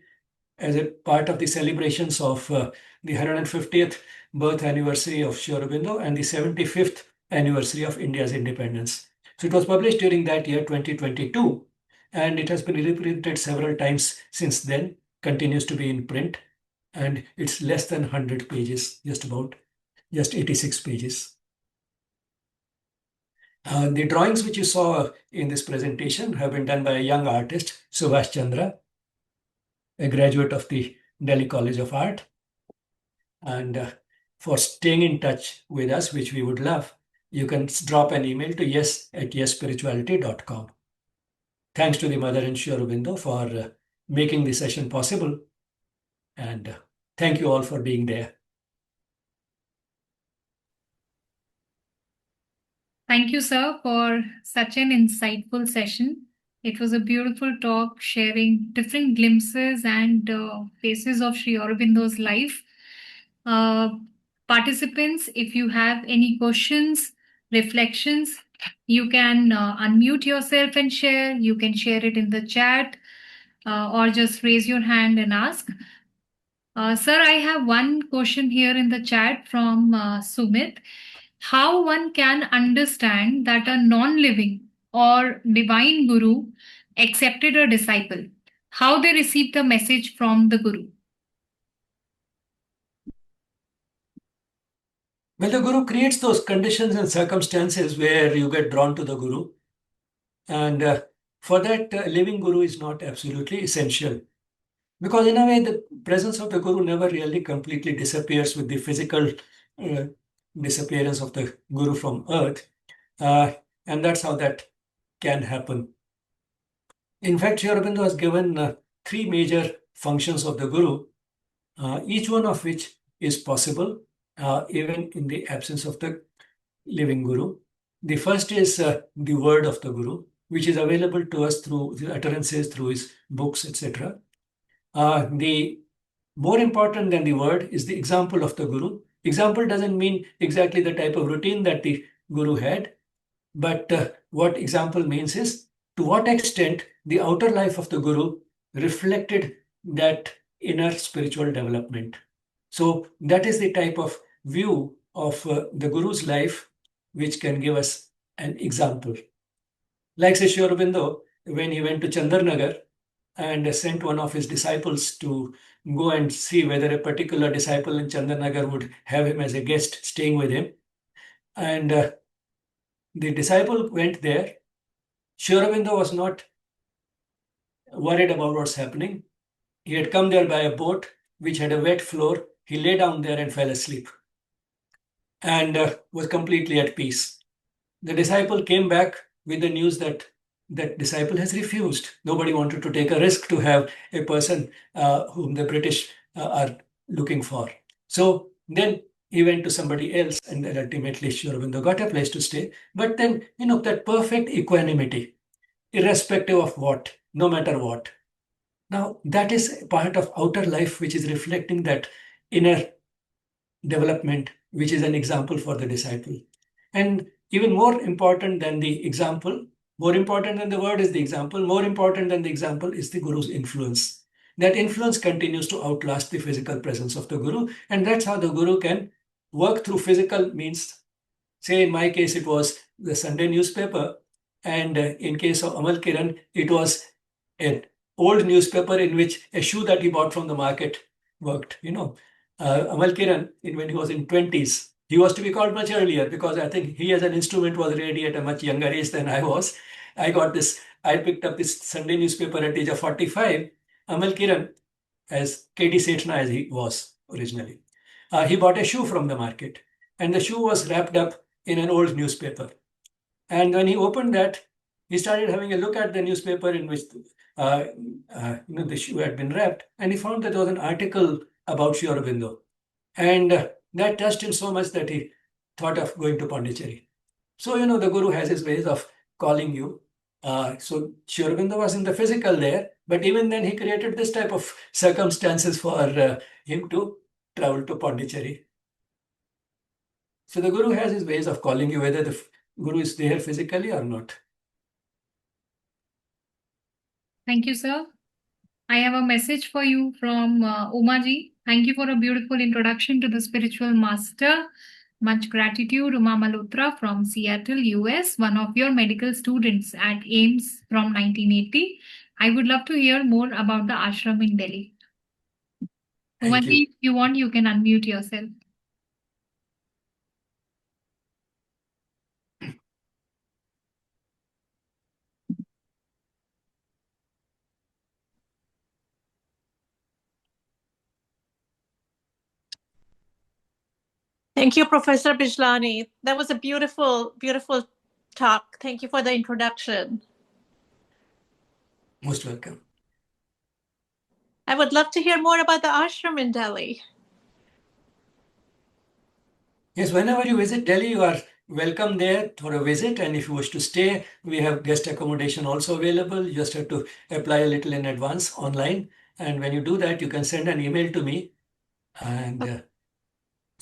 as a part of the celebrations of the 150th birth anniversary of Sri Aurobindo and the 75th anniversary of India's independence. So it was published during that year, 2022, and it has been reprinted several times since then, continues to be in print, and it's less than 100 pages, just 86 pages. The drawings which you saw in this presentation have been done by a young artist, Subhash Chandra, a graduate of the Delhi College of Art. And for staying in touch with us, which we would love, you can drop an email to yes@yesspirituality.com. Thanks to the Mother and Sri Aurobindo for making the session possible. And thank you all for being there. Thank you, sir, for such an insightful session. It was a beautiful talk, sharing different glimpses and phases of Sri Aurobindo's life. Participants, if you have any questions, reflections, you can unmute yourself and share. You can share it in the chat or just raise your hand and ask. Sir, I have one question here in the chat from Sumit. How one can understand that a non-living or divine guru accepted a disciple? How they received the message from the guru? Well, the guru creates those conditions and circumstances where you get drawn to the guru. And for that, living guru is not absolutely essential. Because in a way, the presence of the guru never really completely disappears with the physical uh, disappearance of the guru from earth. And that's how that can happen. In fact, Sri Aurobindo has given three major functions of the guru, each one of which is possible even in the absence of the living guru. The first is the word of the guru, which is available to us through the utterances, through his books, etc. The more important than the word is the example of the guru. Example doesn't mean exactly the type of routine that the guru had, but what example means is to what extent the outer life of the guru reflected that inner spiritual development. So that is the type of view of the guru's life which can give us an example. Like Sri Aurobindo, when he went to Chandarnagar and sent one of his disciples to go and see whether a particular disciple in Chandarnagar would have him as a guest staying with him. And the disciple went there. Sri Aurobindo was not worried about what's happening. He had come there by a boat which had a wet floor. He lay down there and fell asleep and was completely at peace. The disciple came back with the news that that disciple has refused. Nobody wanted to take a risk to have a person whom the British are looking for. So then he went to somebody else, and then ultimately Sri Aurobindo got a place to stay. But then, that perfect equanimity, irrespective of what, no matter what. Now, that is part of outer life, which is reflecting that inner development, which is an example for the disciple. And even more important than the example, more important than the word is the example, more important than the example is the Guru's influence. That influence continues to outlast the physical presence of the Guru, and that's how the Guru can work through physical means. Say, in my case, it was the Sunday newspaper, and in case of Amal Kiran, it was an old newspaper in which a shoe that he bought from the market worked. Amal Kiran, when he was in 20s, he was to be called much earlier because I think he as an instrument was ready at a much younger age than I was. I picked up this Sunday newspaper at the age of 45. Amal Kiran, as K.D. Sethna as he was originally, he bought a shoe from the market, and the shoe was wrapped up in an old newspaper. And when he opened that, he started having a look at the newspaper in which the shoe had been wrapped, and he found that there was an article about Sri Aurobindo. And that touched him so much that he thought of going to Pondicherry. So, the Guru has his ways of calling you. So Sri Aurobindo was in the physical there, but even then he created this type of circumstances for him to travel to Pondicherry. So the Guru has his ways of calling you, whether the Guru is there physically or not. Thank you, sir. I have a message for you from Umaji. Thank you for a beautiful introduction to the spiritual master. Much gratitude, Uma Malhotra from Seattle, US, one of your medical students at AIIMS from 1980. I would love to hear more about the ashram in Delhi. Thank Umaji, you. if you want, you can unmute yourself. Thank you, Professor Bijlani. That was a beautiful, beautiful talk. Thank you for the introduction. Most welcome. I would love to hear more about the ashram in Delhi. Yes, whenever you visit Delhi, you are welcome there for a visit. And if you wish to stay, we have guest accommodation also available. You just have to apply a little in advance online. And when you do that, you can send an email to me. And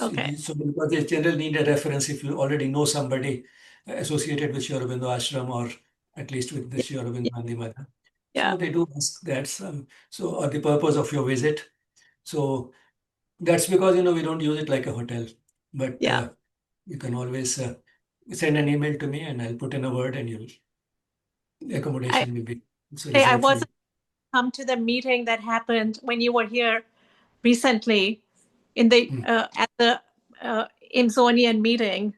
Okay. so because they generally need a reference if you already know somebody associated with Sri Aurobindo Ashram or at least with the Sri Aurobindo Gandhi Mother. Yeah. So they do ask that. Or the purpose of your visit. So that's because, we don't use it like a hotel. But Yeah. you can always send an email to me and I'll put in a word and accommodation will be I reserved for you. wasn't come to the meeting that happened when you were here recently in the at the Amazonian meeting.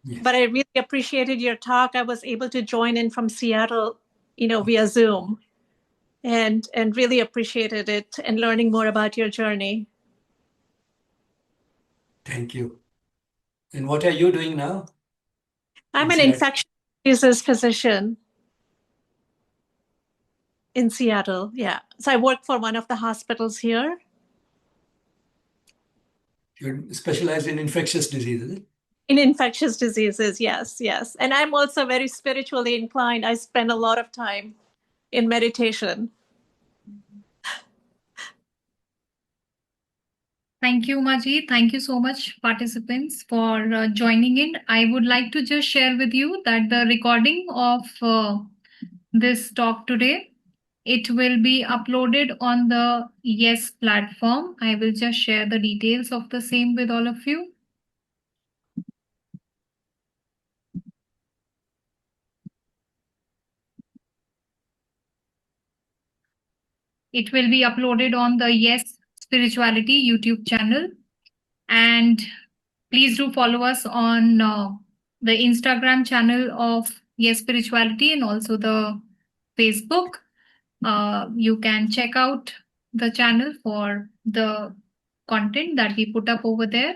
Yes. But I really appreciated your talk. I was able to join in from Seattle, via Zoom, and really appreciated it and learning more about your journey. Thank you. And what are you doing now? I'm an Seattle? infectious diseases physician in Seattle. Yeah. So I work for one of the hospitals here. You're specialized in infectious diseases. In infectious diseases, yes. And I'm also very spiritually inclined. I spend a lot of time in meditation. Thank you, Maji. Thank you so much, participants, for joining in. I would like to just share with you that the recording of this talk today, it will be uploaded on the Yes platform. I will just share the details of the same with all of you. It will be uploaded on the Yes Spirituality YouTube channel. And please do follow us on the Instagram channel of Yes Spirituality and also the Facebook. You can check out the channel for the content that we put up over there.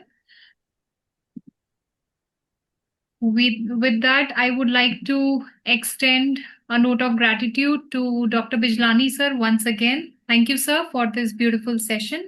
With that, I would like to extend a note of gratitude to Dr. Bijlani sir once again. Thank you, sir, for this beautiful session.